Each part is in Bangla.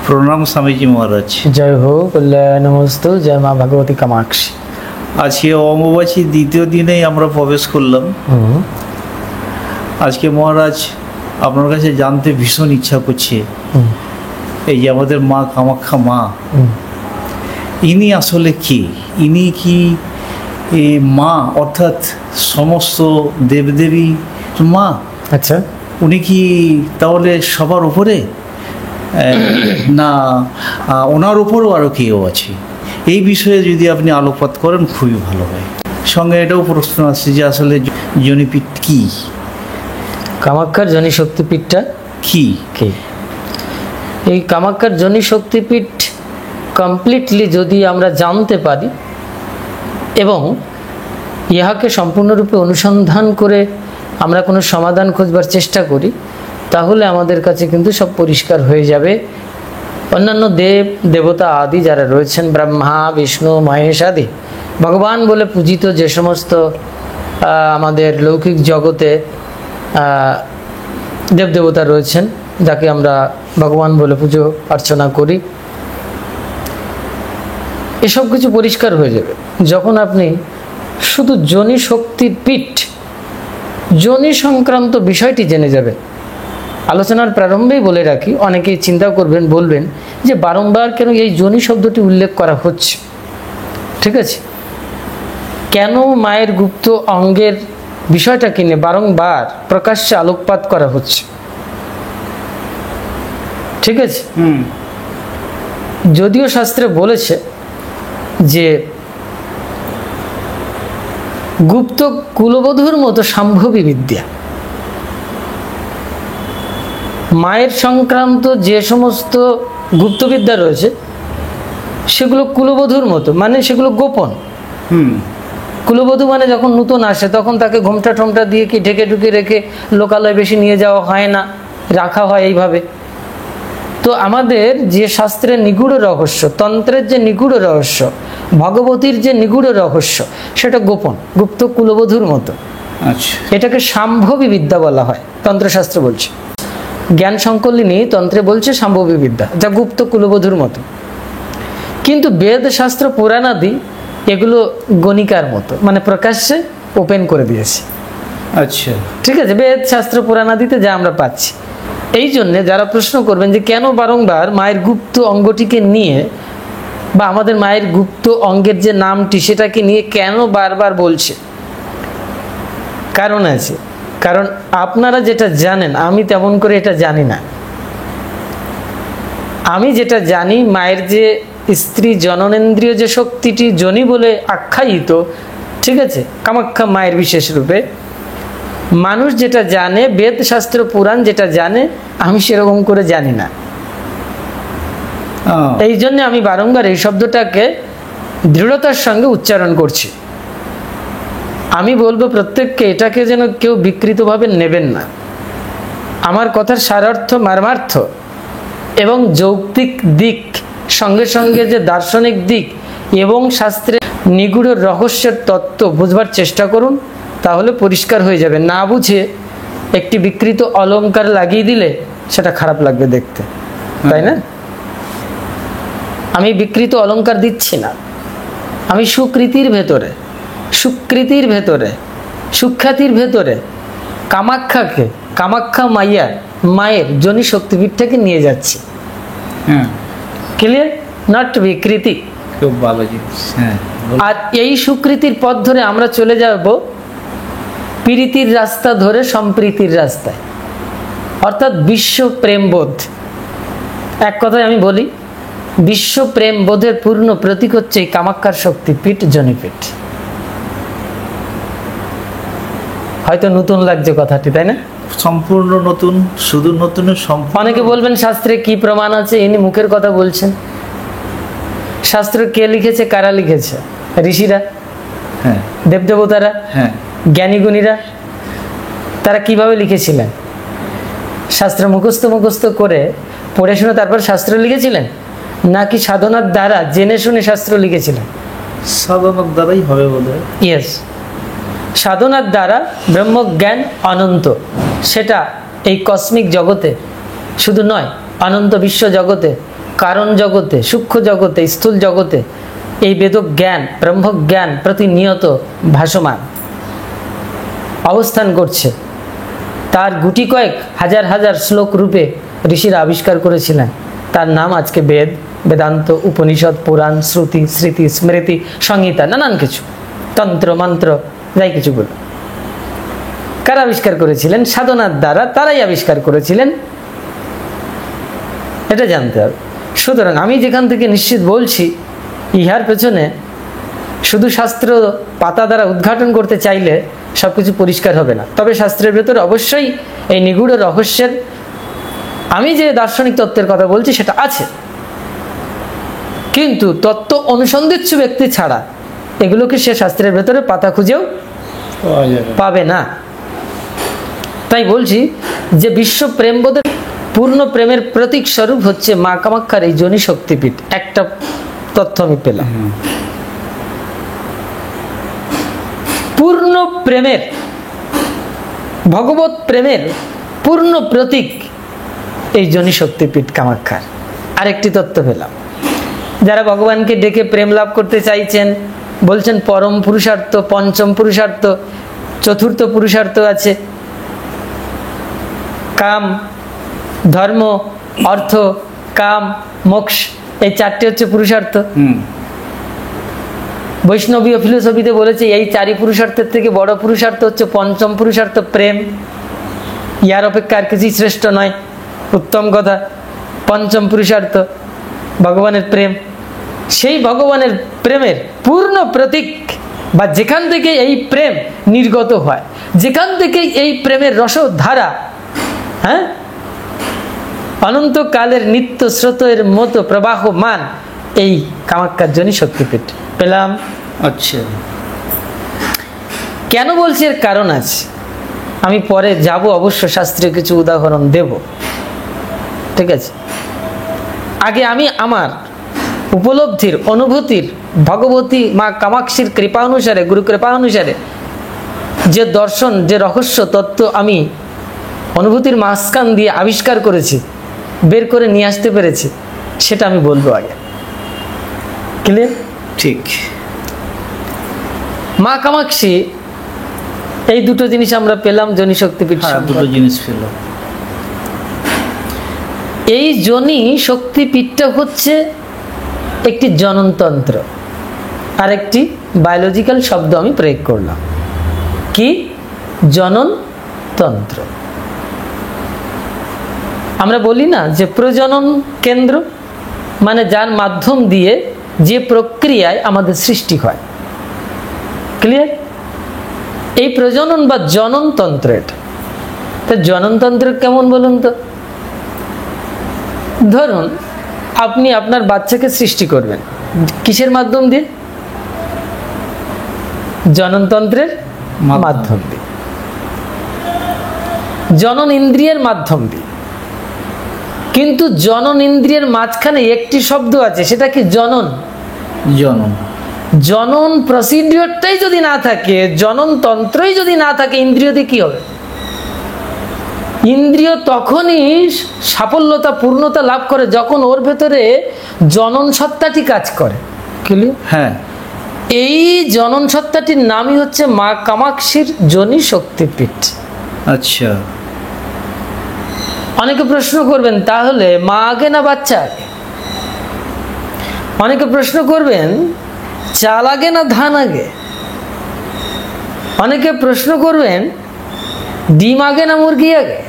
প্রণাম স্বামীজি মহারাজ। জয় হো কল্যাণমস্তু, জয় মা ভগবতী কামাক্ষী। আজকে অমাবাসী দ্বিতীয় দিনেই আমরা প্রবেশ করলাম। আজকে মহারাজ আপনার কাছে জানতে ভীষণ ইচ্ছা করছে, এই যে আমাদের মা কামাখ্যা মা, ইনি আসলে কি? ইনি কি মা অর্থাৎ সমস্ত দেবদেবী মা? আচ্ছা, উনি কি তাহলে সবার উপরে, না ওনার উপরও আরও কেউ আছে? এই বিষয়ে যদি আপনি আলোকপাত করেন খুবই ভালো হয়। সঙ্গে এটাও প্রশ্ন আসছে যে আসলে জনিপীঠ কি? কামাখ্যার জনি শক্তিপীঠটা কি? কি? এই কামাখ্যার জনি শক্তিপীঠ কমপ্লিটলি যদি আমরা জানতে পারি এবং ইহাকে সম্পূর্ণরূপে অনুসন্ধান করে আমরা কোনো সমাধান খোঁজবার চেষ্টা করি, তাহলে আমাদের কাছে কিন্তু সব পরিষ্কার হয়ে যাবে। অন্যান্য দেব দেবতা আদি যারা রয়েছেন, ব্রহ্মা বিষ্ণু মহেশ আদি ভগবান বলে পূজিত যে সমস্ত আমাদের লৌকিক জগতে দেবদেবতা রয়েছেন, যাকে আমরা ভগবান বলে পুজো অর্চনা করি, এসব কিছু পরিষ্কার হয়ে যাবে যখন আপনি শুধু যোনি শক্তির পীঠ, যোনি সংক্রান্ত বিষয়টি জেনে যাবে। আলোচনার প্রারম্ভেই বলে রাখি, অনেকেই চিন্তা করবেন, বলবেন যে বারংবার কেন এই যোনি শব্দটি উল্লেখ করা হচ্ছে। ঠিক আছে, কেন মায়ের গুপ্ত অঙ্গের বিষয়টাকে নিয়ে বারংবার প্রকাশ্যে আলোকপাত করা হচ্ছে? ঠিক আছে, যদিও শাস্ত্রে বলেছে যে গুপ্ত কুলবধূর মতো সম্ভবী বিদ্যা, মায়ের সংক্রান্ত যে সমস্ত গুপ্তবিদ্যা রয়েছে সেগুলো কুলবধূর মতো, মানে সেগুলো গোপন। কুলবধূ মানে যখন নতুন আসে তখন তাকে ঘোমটা ঠোমটা দিয়ে কি ঢেকে ঢুকে রেখে লোকালয় বেশি নিয়ে যাওয়া হয় না, রাখা হয় এইভাবে। তো আমাদের যে শাস্ত্রের নিগূঢ় রহস্য, তন্ত্রের যে নিগূঢ় রহস্য, ভগবতীর যে নিগূঢ় রহস্য, সেটা গোপন, গুপ্ত কুলবধূর মতো। আচ্ছা, এটাকে সম্ভবী বিদ্যা বলা হয়, তন্ত্রশাস্ত্র বলছে। জ্ঞান সংকলিনী তন্ত্রে বলছে সম্ভবী বিদ্যা, যা গুপ্ত কুলবধূর মতো। কিন্তু বেদ শাস্ত্র পুরাণাদি এগুলো গণিকার মতো, মানে প্রকাশ্যে ওপেন করে দিয়েছে। আচ্ছা, ঠিক আছে, বেদ শাস্ত্র পুরাণাদিতে যা আমরা পাচ্ছি। এই জন্যে যারা প্রশ্ন করবেন যে কেন বারংবার মায়ের গুপ্ত অঙ্গটিকে নিয়ে, বা আমাদের মায়ের গুপ্ত অঙ্গের যে নামটি সেটাকে নিয়ে কেন বারবার বলছে, কারণ আছে। কারণ আপনারা যেটা জানেন আমি তেমন করে এটা জানি না। আমি যেটা জানি, মায়ের যে স্ত্রী জননেন্দ্রিয় যে শক্তিটি যোনি বলে আখ্যায়িত, ঠিক আছে, কামাখ্যা মায়ের বিশেষ রূপে, মানুষ যেটা জানে, বেদ শাস্ত্র পুরাণ যেটা জানে, আমি সেরকম করে জানি না। এই জন্য আমি বারংবার এই শব্দটাকে দৃঢ়তার সঙ্গে উচ্চারণ করছি। আমি বলবো প্রত্যেককে এটাকে যেন কেউ বিকৃতভাবে নেবেন না। আমার কথার সারার্থ, মর্মার্থ এবং যৌক্তিক দিক, সঙ্গে সঙ্গে যে দার্শনিক দিক এবং শাস্ত্রের নিগূঢ় রহস্যের তত্ত্ব বুঝবার চেষ্টা করুন, তাহলে পরিষ্কার হয়ে যাবে। না বুঝে একটি বিকৃত অলংকার লাগিয়ে দিলে সেটা খারাপ লাগবে দেখতে, তাই না? আমি বিকৃত অলংকার দিচ্ছি না, আমি সুকৃতির ভেতরে, সুকৃতির ভেতরে, সুখ্যাতির ভেতরে কামাখ্যাকে, কামাখ্যা মায়ের যোনি শক্তিপীঠটাকে নিয়ে যাচ্ছি। ক্লিয়ার? নট বিকৃতি। খুব ভালো জিনিস। আর এই সুকৃতির পথ ধরে আমরা চলে যাব প্রীতির রাস্তা ধরে সম্প্রীতির রাস্তায়, অর্থাৎ বিশ্ব প্রেমবোধ। এক কথায় আমি বলি, বিশ্ব প্রেম বোধের পূর্ণ প্রতীক হচ্ছে এই কামাখ্যার শক্তিপীঠ, জনিপীঠ। হয়তো নতুন লাগছে কথাটি, তাই না? সম্পূর্ণ নতুন, শুধু নতুন। অনেকে বলবেন শাস্ত্রে কি প্রমাণ আছে? ইনি মুখের কথা বলছেন। শাস্ত্র কে লিখেছে, কারা লিখেছে? ঋষিরা, দেবদেবতারা, জ্ঞানীগুণীরা। তারা কিভাবে লিখেছিলেন? শাস্ত্র মুখস্থ করে পড়ে শুনে তারপর শাস্ত্র লিখেছিলেন, নাকি সাধনার দ্বারা জেনে শুনে শাস্ত্র লিখেছিলেন? সাধনার দ্বারাই হবে বোধহয়। ইয়েস, সাধনার দ্বারা ব্রহ্মজ্ঞান অনন্ত, সেটা এই কসমিক জগতে শুধু নয়, অনন্ত বিশ্ব জগতে কারণ জগতে, সূক্ষ্ম জগতে, স্থূল জগতে এই বেদ জ্ঞান, ব্রহ্ম জ্ঞান প্রতিনিয়ত ভাসমান অবস্থান করছে। তার গুটি কয়েক হাজার হাজার শ্লোক রূপে ঋষিরা আবিষ্কার করেছিলেন। তার নাম আজকে বেদ, বেদান্ত, উপনিষদ, পুরাণ, শ্রুতি, স্মৃতি, স্মৃতি, সংহিতা, নানান কিছু, তন্ত্র, মন্ত্র, যাই কিছু বলো। কারা আবিষ্কার করেছিলেন? সাধনার দ্বারা তারাই আবিষ্কার করেছিলেন, এটা জানতে হবে। সুতরাং আমি যেখান থেকে নিশ্চিত বলছি, ইহার পেছনে শুধু শাস্ত্র পাতা দ্বারা উদ্ঘাটন করতে চাইলে সবকিছু পরিষ্কার হবে না। তবে শাস্ত্রের ভেতরে অবশ্যই এই নিগূঢ় রহস্যের, আমি যে দার্শনিক তত্ত্বের কথা বলছি সেটা আছে, কিন্তু তত্ত্ব অনুসন্ধিৎসু ব্যক্তি ছাড়া এগুলোকে সে শাস্ত্রের ভেতরে পাতা খুঁজেও পাবে না। তাই বলছি যে বিশ্ব প্রেমবোধের পূর্ণ প্রেমের প্রতীক স্বরূপ হচ্ছে মা কামাখ্যার এই যোনি শক্তিপীঠ। একটা তথ্য আমি পেলাম, পূর্ণ প্রেমের, ভগবত প্রেমের পূর্ণ প্রতীক এই যোনি শক্তিপীঠ কামাখ্যার। আরেকটি তথ্য পেলাম, যারা ভগবানকে ডেকে প্রেম লাভ করতে চাইছেন, বলছেন পরম পুরুষার্থ, পঞ্চম পুরুষার্থ, চতুর্থ পুরুষার্থ আছে, কাম, ধর্ম, অর্থ, কাম, মোক্ষ, এই চারটি হচ্ছে পুরুষার্থ। বৈষ্ণবীয় ফিলোসফিতে বলেছে এই চারি পুরুষার্থের থেকে বড় পুরুষার্থ হচ্ছে পঞ্চম পুরুষার্থ, প্রেম। ইয়ার অপেক্ষা আর কিছুই শ্রেষ্ঠ নয়, উত্তম কথা। পঞ্চম পুরুষার্থ ভগবানের প্রেম। সেই ভগবানের প্রেমের পূর্ণ প্রতীক, বা যেখান থেকে এই প্রেম নির্গত হয়, যেখান থেকে এই প্রেমের রসধারা, হ্যাঁ, অনন্তকালের নিত্য স্রোতের মতো প্রবাহমান, এই কামাখ্যার যোনি শক্তিপীঠ পেলাম। আচ্ছা, কেন বলছি এর কারণ আছে, আমি পরে যাব, অবশ্য শাস্ত্রীয় কিছু উদাহরণ দেব, ঠিক আছে। আগে আমি আমার উপলব্ধির, অনুভূতির, ভগবতী মা কামাক্ষীর কৃপা অনুসারে, গুরু কৃপা অনুসারে যে দর্শন, যে রহস্য তত্ত্ব আমি অনুভূতির মাঝখান দিয়ে আবিষ্কার করেছি, বের করে নিয়ে আসতে পেরেছি, সেটা আমি বলবো আগে। ক্লিয়ার? ঠিক। মা কামাক্ষী, এই দুটো জিনিস আমরা পেলাম যোনি শক্তিপীঠ। দুটো জিনিস পেলাম। এই যোনি শক্তিপীঠটা হচ্ছে একটি জননতন্ত্র, আর একটি বায়োলজিক্যাল শব্দ আমি প্রয়োগ করলাম। কি? জননতন্ত্র। আমরা বলি না যে প্রজনন কেন্দ্র, মানে যার মাধ্যম দিয়ে, যে প্রক্রিয়ায় আমাদের সৃষ্টি হয়। ক্লিয়ার? এই প্রজনন বা জননতন্ত্র, এটা তো জননতন্ত্র কেমন বলুন তো? ধরুন আপনি আপনার বাচ্চাকে সৃষ্টি করবেন কিসের মাধ্যম দিয়ে? জননতন্ত্রের মাধ্যম দিয়ে, জনন ইন্দ্রিয়ের মাধ্যম দিয়ে। কিন্তু জনন ইন্দ্রিয়ের মাঝখানে একটি শব্দ আছে, সেটা কি? জনন। জনন। জনন প্রসিডিওরটাই যদি না থাকে, জনন তন্ত্রই যদি না থাকে, ইন্দ্রিয় দিয়ে কি হবে? ইন্দ্রিয় তখনই সাফল্যতা, পূর্ণতা লাভ করে যখন ওর ভেতরে জনন সত্তাটি কাজ করে। ক্লিয়ার? হ্যাঁ। এই জনন সত্তাটির নামই হচ্ছে মা কামাক্ষীর যোনি শক্তিপীঠ। আচ্ছা। অনেকে প্রশ্ন করবেন, তাহলে মা আগে না বাচ্চা আগে? অনেকে প্রশ্ন করবেন, চাল আগে না ধান আগে? অনেকে প্রশ্ন করবেন, ডিম আগে না মুরগি আগে?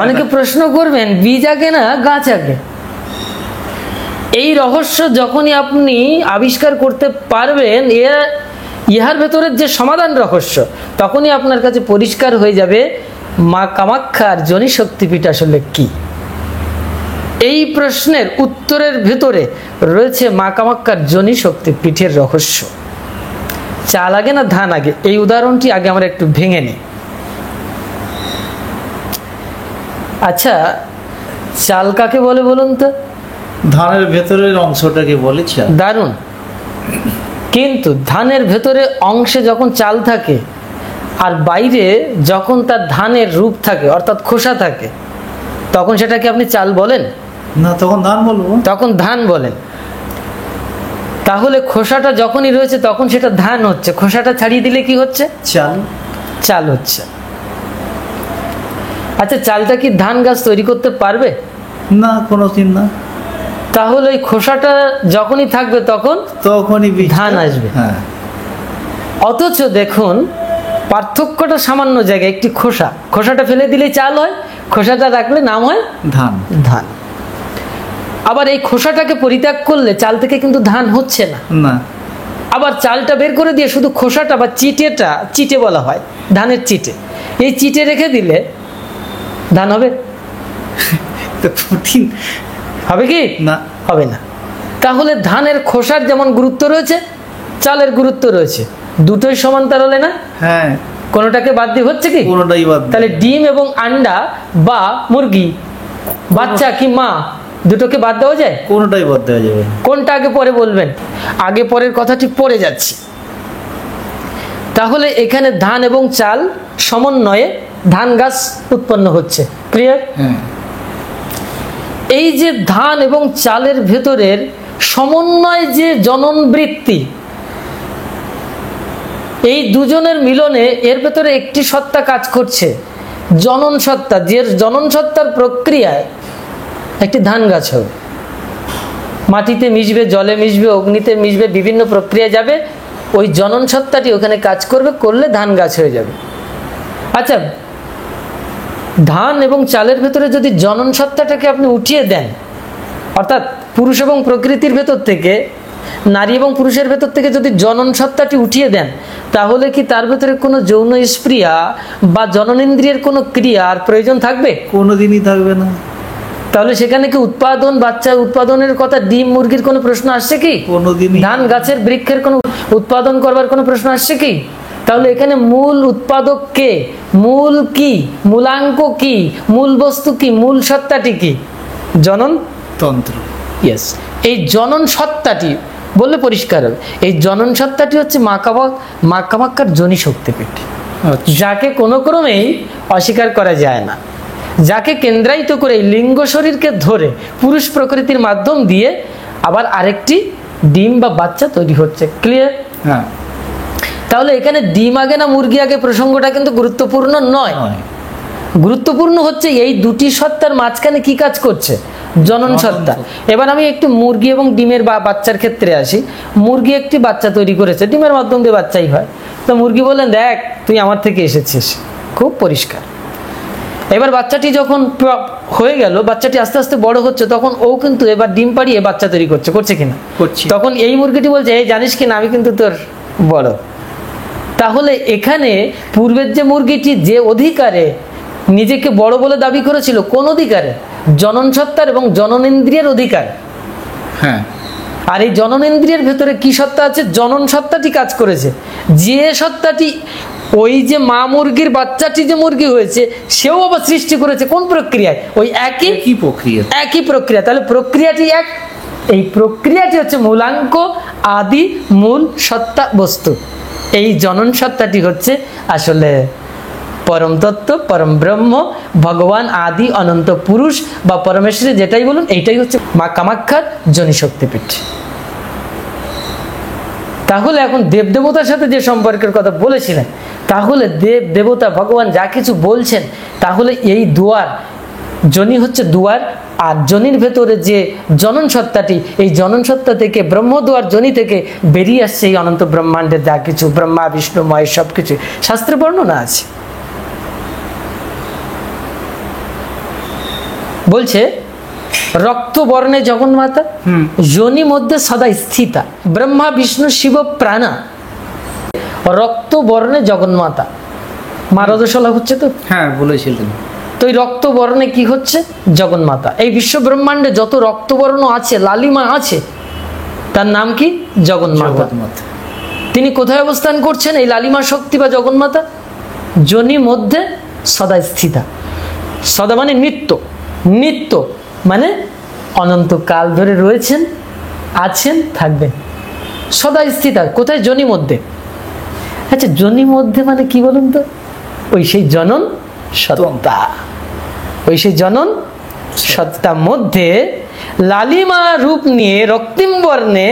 অনেকে প্রশ্ন করবেন, বীজ আগে না গাছ আগে? এই রহস্য যখনই আপনি আবিষ্কার করতে পারবেন, ইহার ভেতরের যে সমাধান রহস্য, তখনই আপনার কাছে পরিষ্কার হয়ে যাবে মা কামাখ্যার যোনি শক্তিপীঠ আসলে কি। এই প্রশ্নের উত্তরের ভেতরে রয়েছে মা কামাখ্যার যোনি শক্তিপীঠের রহস্য। চাল আগে না ধান আগে, এই উদাহরণটি আগে আমরা একটু ভেঙে নিই। আচ্ছা, চাল কাকে বলে বলুন তো? ধানের ভেতরের অংশটাকে বলে চাল। দারুণ। কিন্তু ধানের ভেতরে অংশে যখন চাল থাকে, আর বাইরে যখন তার ধানের রূপ থাকে, অর্থাৎ খোসা থাকে, তখন সেটাকে আপনি চাল বলেন? না, তখন ধান বলবো। তখন ধান বলেন। তাহলে খোসাটা যখনই রয়েছে তখন সেটা ধান হচ্ছে, খোসাটা ছাড়িয়ে দিলে কি হচ্ছে? চাল। চাল হচ্ছে। আচ্ছা, চালটা কি ধান গাছ তৈরি করতে পারবে? না, কোনোদিন না। তাহলে ওই খোসাটা যখনই থাকবে তখনই ধান আসবে। হ্যাঁ। অথচ দেখুন পার্থক্যটা সামান্য জায়গায়, একটি খোসাটা ফেলে দিলেই চাল হয়, খোসাটা রাখলে নাম হয় ধান। ধান। আবার এই খোসাটাকে পরিত্যাগ করলে চাল থেকে কিন্তু ধান হচ্ছে না। না। আবার চালটা বের করে দিয়ে শুধু খোসাটা বা চিটে বলা হয়, ধানের চিটে, এই চিটে রেখে দিলে ধান হবে? কঠিন হবে কি? না, হবে না। তাহলে ধানের খোসার যেমন গুরুত্ব রয়েছে, চালের গুরুত্ব রয়েছে, দুটোই সমান্তরালে না? হ্যাঁ। কোনোটাকে বাদ দিয়ে হচ্ছে কি? কোনোটাই বাদ। তাহলে ডিম এবং আন্ডা বা মুরগি, বাচ্চা কি মা, দুটোকে বাদ দেওয়া যায়? কোনোটাই বাদ দেওয়া যাবে। কোনটা আগে পরে বলবেন? আগে পরের কথাটি পড়ে যাচ্ছি। তাহলে এখানে ধান এবং চাল সমন্বয়ে ধান গাছ উৎপন্ন হচ্ছে। ক্লিয়ার? হ্যাঁ। এই যে ধান এবং চালের ভেতরের সমন্বয়, যে জনন বৃত্তি, এই দুজনের মিলনে এর ভেতরে একটি সত্তা কাজ করছে, জনন সত্তা। যে জনন সত্তার প্রক্রিয়ায় একটি ধান গাছ হবে, মাটিতে মিশবে, জলে মিশবে, অগ্নিতে মিশবে, বিভিন্ন প্রক্রিয়া যাবে, ওই জনন সত্তাটি ওখানে কাজ করবে, করলে ধান গাছ হয়ে যাবে। আচ্ছা, ধান এবং চালের ভেতরে যদি জনন সত্তাটাকে আপনি উঠিয়ে দেন, অর্থাৎ পুরুষ এবং প্রকৃতির ভেতর থেকে, নারী এবং পুরুষের ভেতর থেকে যদি জনন সত্তাটি উঠিয়ে দেন, তাহলে কি তার ভেতরে কোনো যৌন স্পৃহা বা জননেন্দ্রিয়ের কোনো ক্রিয়ার প্রয়োজন থাকবে? কোনোদিনই থাকবে না। তাহলে সেখানে কি উৎপাদন, বাচ্চা উৎপাদনের কথা, ডিম মুরগির কোনো প্রশ্ন আসছে কি? কোনোদিনই। ধান গাছের বৃক্ষের কোনো উৎপাদন করবার কোনো প্রশ্ন আসছে কি? তাহলে এখানে মূল উৎপাদক কে? মূল কি? মূলাঙ্ক কি? মূল বস্তু কি? মূল সত্তাটি কি? জনন তন্ত্র। ইয়েস। এই জনন সত্তাটি বললে পরিষ্কার হবে। এই জনন সত্তাটি হচ্ছে মা কামাক্ষার যোনি শক্তিপীঠ, যাকে কোনো ক্রমেই অস্বীকার করা যায় না, যাকে কেন্দ্রায়িত করে লিঙ্গ শরীরকে ধরে পুরুষ প্রকৃতির মাধ্যম দিয়ে আবার আরেকটি ডিম বা বাচ্চা তৈরি হচ্ছে। ক্লিয়ার? হ্যাঁ। তাহলে এখানে ডিম আগে না মুরগি আগে প্রসঙ্গটা কিন্তু গুরুত্বপূর্ণ নয়। গুরুত্বপূর্ণ হচ্ছে এই দুটি সত্তার মাঝখানে কি কাজ করছে? জনন সত্তা। এবার আমি একটু মুরগি এবং ডিমের বা বাচ্চার ক্ষেত্রে আসি। মুরগি একটি বাচ্চা তৈরি করেছে, ডিমের মাধ্যম দিয়ে বাচ্চাই হয়। তো মুরগি বললেন, দেখ তুই আমার থেকে এসেছিস, খুব পরিষ্কার। এবার বাচ্চাটি যখন হয়ে গেল, বাচ্চাটি আস্তে আস্তে বড় হচ্ছে, তখন ও কিন্তু এবার ডিম পাড়িয়ে বাচ্চা তৈরি করছে কিনা? করছে। তখন এই মুরগিটি বলছে, এই জানিস কিনা আমি কিন্তু তোর বড়। তাহলে এখানে পূর্বের যে মুরগিটি যে অধিকারে নিজেকে বড় বলে দাবি করেছিল, কোন অধিকারে? জনন সত্তার এবং জননেন্দ্রিয়ের অধিকার। হ্যাঁ। আর এই জননেন্দ্রিয়ের ভেতরে কি সত্তা আছে? জনন সত্তাটি কাজ করেছে। যে সত্তাটি ওই যে মা মুরগির বাচ্চাটি যে মুরগি হয়েছে, সেও আবার সৃষ্টি করেছে কোন প্রক্রিয়ায়? ওই একই প্রক্রিয়া। তাহলে প্রক্রিয়াটি এক। এই প্রক্রিয়াটি হচ্ছে মূলাঙ্ক, আদি, মূল সত্তা, বস্তু। এই জনন সত্তাটি হচ্ছে আসলে পরম তত্ত্ব, পরম ব্রহ্ম, ভগবান, আদি অনন্ত পুরুষ বা পরমেশ্বরী, যেটাই বলুন, এইটাই হচ্ছে মা কামাক্ষার যোনি শক্তিপীঠ। তাহলে এখন দেবদেবতার সাথে যে সম্পর্কের কথা বলেছিলেন, তাহলে দেব দেবতা ভগবান যা কিছু বলছেন, তাহলে এই দুয়ার, যোনি হচ্ছে দুয়ার, আর যোনির ভেতরে যে জনন সত্তাটি, এই জনন সত্তা থেকে ব্রহ্মদুয়ার যোনি থেকে বেরিয়ে আসছে এই অনন্ত ব্রহ্মাণ্ডের যা কিছু, ব্রহ্মা বিষ্ণু মহেশ সবকিছু শাস্ত্রে বর্ণনা আছে। বলছে রক্ত বর্ণে জগন্মাতা, যোনি মধ্যে সদা স্থিতা, ব্রহ্মা বিষ্ণু শিব প্রাণা, রক্ত বর্ণে জগন্মাতা। মা রজস্বলা হচ্ছে তো? হ্যাঁ, বলেছিলেন। তো এই রক্ত বর্ণে কি হচ্ছে? জগন্মাতা। এই বিশ্ব ব্রহ্মাণ্ডে যত রক্তবর্ণ আছে, লালিমা আছে, তার নাম কি? জগন্মাতা। তিনি কোথায় অবস্থান করছেন এই লালিমা শক্তি বা জগন্মাতা? যোনি মধ্যে সদা স্থিতা। সদা মানে নিত্য, নিত্য মানে অনন্তকাল ধরে রয়েছেন, আছেন, থাকবেন। সদা স্থিতা কোথায়? যোনি মধ্যে। আচ্ছা, যোনি মধ্যে মানে কি বলুন তো? ওই সেই জনন সত্তা, ওই সেই জনন সত্তা মধ্যে লালিমা রূপ নিয়ে রক্তিম বর্ণে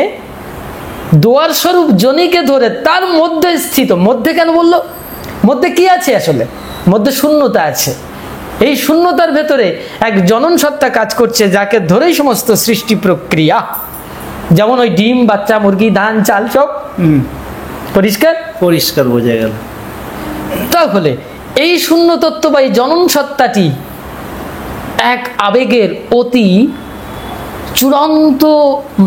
দোয়ার স্বরূপ জনিকে ধরে তার মধ্যে স্থিত, মধ্যে কেন বললো? মধ্যে কি আছে? আসলে মধ্যে শূন্যতা আছে। এই শূন্যতার ভেতরে এক জনন সত্তা কাজ করছে, যাকে ধরেই সমস্ত সৃষ্টি প্রক্রিয়া, যেমন ওই ডিম, বাচ্চা, মুরগি, ধান, চাল সব পরিষ্কার পরিষ্কার বোঝা গেল। তাহলে এই শূন্য তত্ত্ব বা এই জনন সত্তাটি এক আবেগের অতি চূড়ান্ত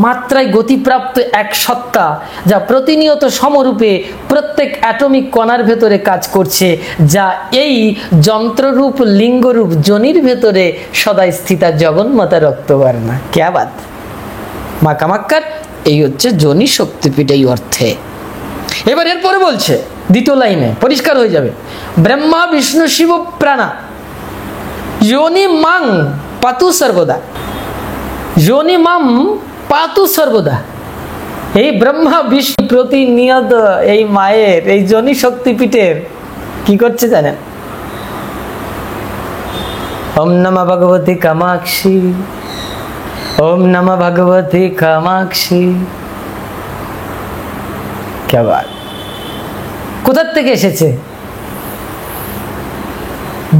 মাত্রায় গতিপ্রাপ্ত এক সত্তা, যা প্রতিনিয়ত সমরূপে প্রত্যেক অ্যাটমিক কণার ভেতরে কাজ করছে, যা এই যন্ত্ররূপ লিঙ্গরূপ জনির ভেতরে সদাই স্থিতা জগন্মাতা রক্তবর্ণা। ক্যা বাত! মা কামাক্ষার এই হচ্ছে জনি শক্তিপীঠ এই অর্থে। এবার এরপরে বলছে দ্বিতীয় লাইনে, পরিষ্কার হয়ে যাবে, ব্রহ্মা বিষ্ণু শিব প্রাণা যোনি মাং পাতু সর্বদা। যোনি মাম পাতু সর্বদা। এই ব্রহ্মা বিষ্ণু প্রতিনিয়ত এই মায়ের এই যোনি শক্তিপীঠের কি করছে জানেন? ওম নমঃ ভগবতী কামাক্ষী, ওম নমঃ ভগবতী কামাক্ষী। क्या बात! কোথা থেকে এসেছে?